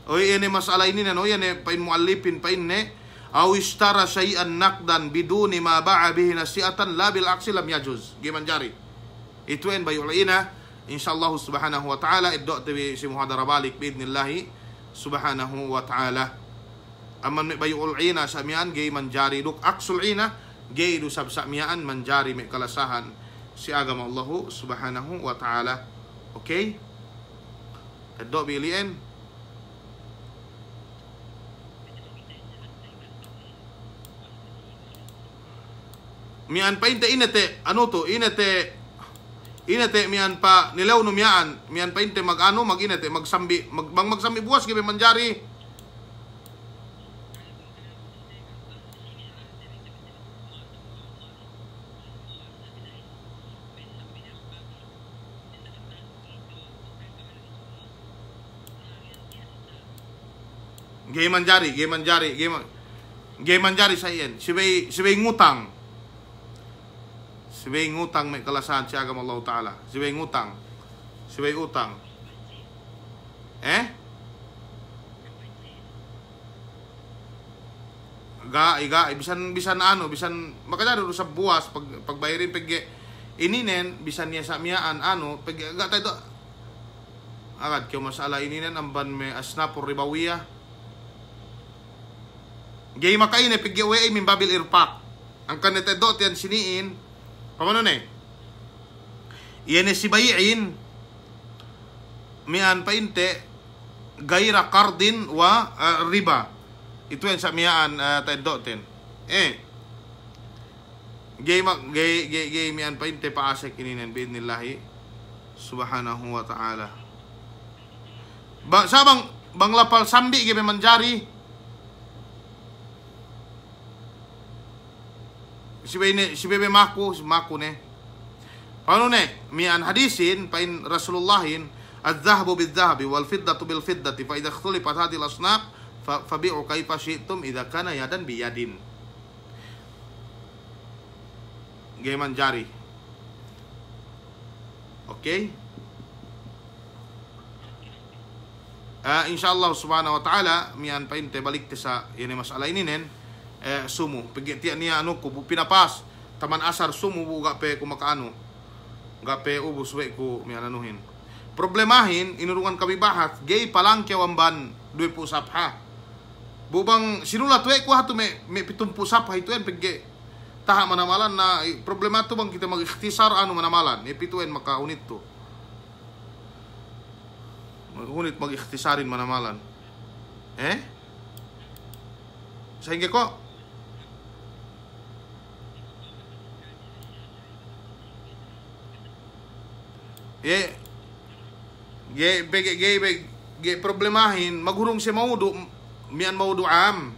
o ini mas'ala ini no yan pain muallifin pain ne aw ishtara syai'an naqdan biduni ma ba'a bihi nasi'atan la bil aksi lam yajuz giman jari itu en bayul ina insyaallah subhanahu wa ta'ala iddo tabi si muhadara balik biidnillah subhanahu wa ta'ala amman bayul ina samian giman jari duk aksul ina gaidu sab samian manjari me kalasahan si agama Allah subhanahu wa ta'ala. Okay? Iddo bilien mian pa inte inete ano to inete mian pa nilaw no mian pa inte magano maginete magsambi magsambi buwas gibi manjari Gay manjari sa iyan. Sibay ngutang. Sibay ngutang may kalasan si agam Allah Ta'ala. Sibay ngutang. Sibay utang. Iga bisan makadaro sa buwas pagbayarin pag ininen bisan niya sa miyaan pag ga tayo agad kyo masala ininen amban may asnapor ribawiya gay makaine pag min babil irpak ang kanete dot yan siniin pamano iyan si bayin mian painte gaira kardin wa riba. Itu yang sa miyaan tayo-dotin. Gay miyan pa inte paasek ininen biidnillahi subhanahu wa ta'ala. Sabang banglapal sambi gay manjari. Si bebe maku ne. Paano ne? Miyan hadisin pain Rasulullahin az-zahabu bil-zahabi wal-fiddatu bil-fiddati fa idha ikhtalifat hadhihi al-asnaf fabi'u kaifa syi'tum idza kana yadan biyadin. Gay manjari. Okay? Insyaallah subhanahu wa ta'ala mian painte balik te sa ini masalah ininen sumu. Pagitian niya ko pinapas taman asar sumu buga pe kumakaano. Gape ubus we ko mian anuhin. Problemahin inurungan kami bahas gay palangke wamban 20 sapha. Bubang sinulat we ko hato may 70 sapha ito yan pagge taha manamalan na problema to bang kita mag-ikhtisar manamalan pituin makaunit to. Magunit mag-ikhtisarin manamalan. Sa hingi ko problemahin maghurong si maudu mian maudu am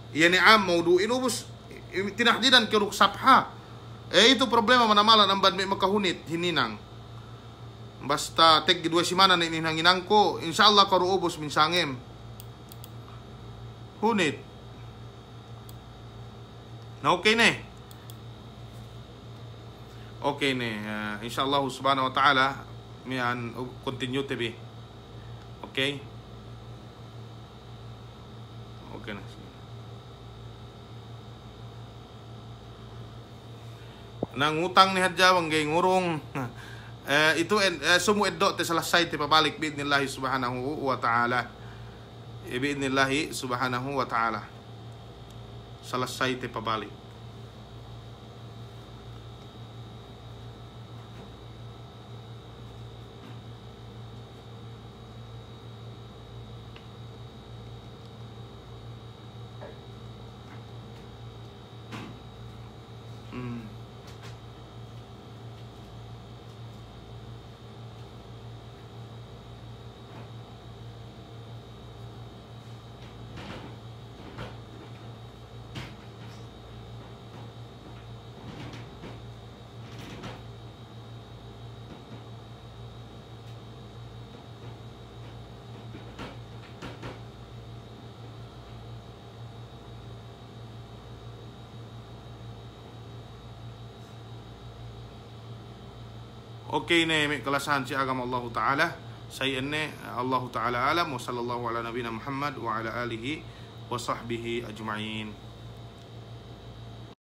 iyan am maudu inubos tinahdidan kiruk sapha itu problema manamalan ang ban may makahunit hininang basta tek dua simana na ininhanginang ko insyaallah karu ubos minsangem hunit na okay ne insyaallah subhanahu wa ta'ala mian continue tebi okay na nangutang ni hadjawang gay ngurong itu sumu eddo te salasay te pabalik biidnillahi subhanahu wa ta'ala biidnillahi subhanahu wa ta'ala salasay te pabalik. Okay na may kalasahan si agam Allah Ta'ala sayan ne Allah Ta'ala alam wa sallallahu ala nabina Muhammad wa ala alihi wa sahbihi ajma'in.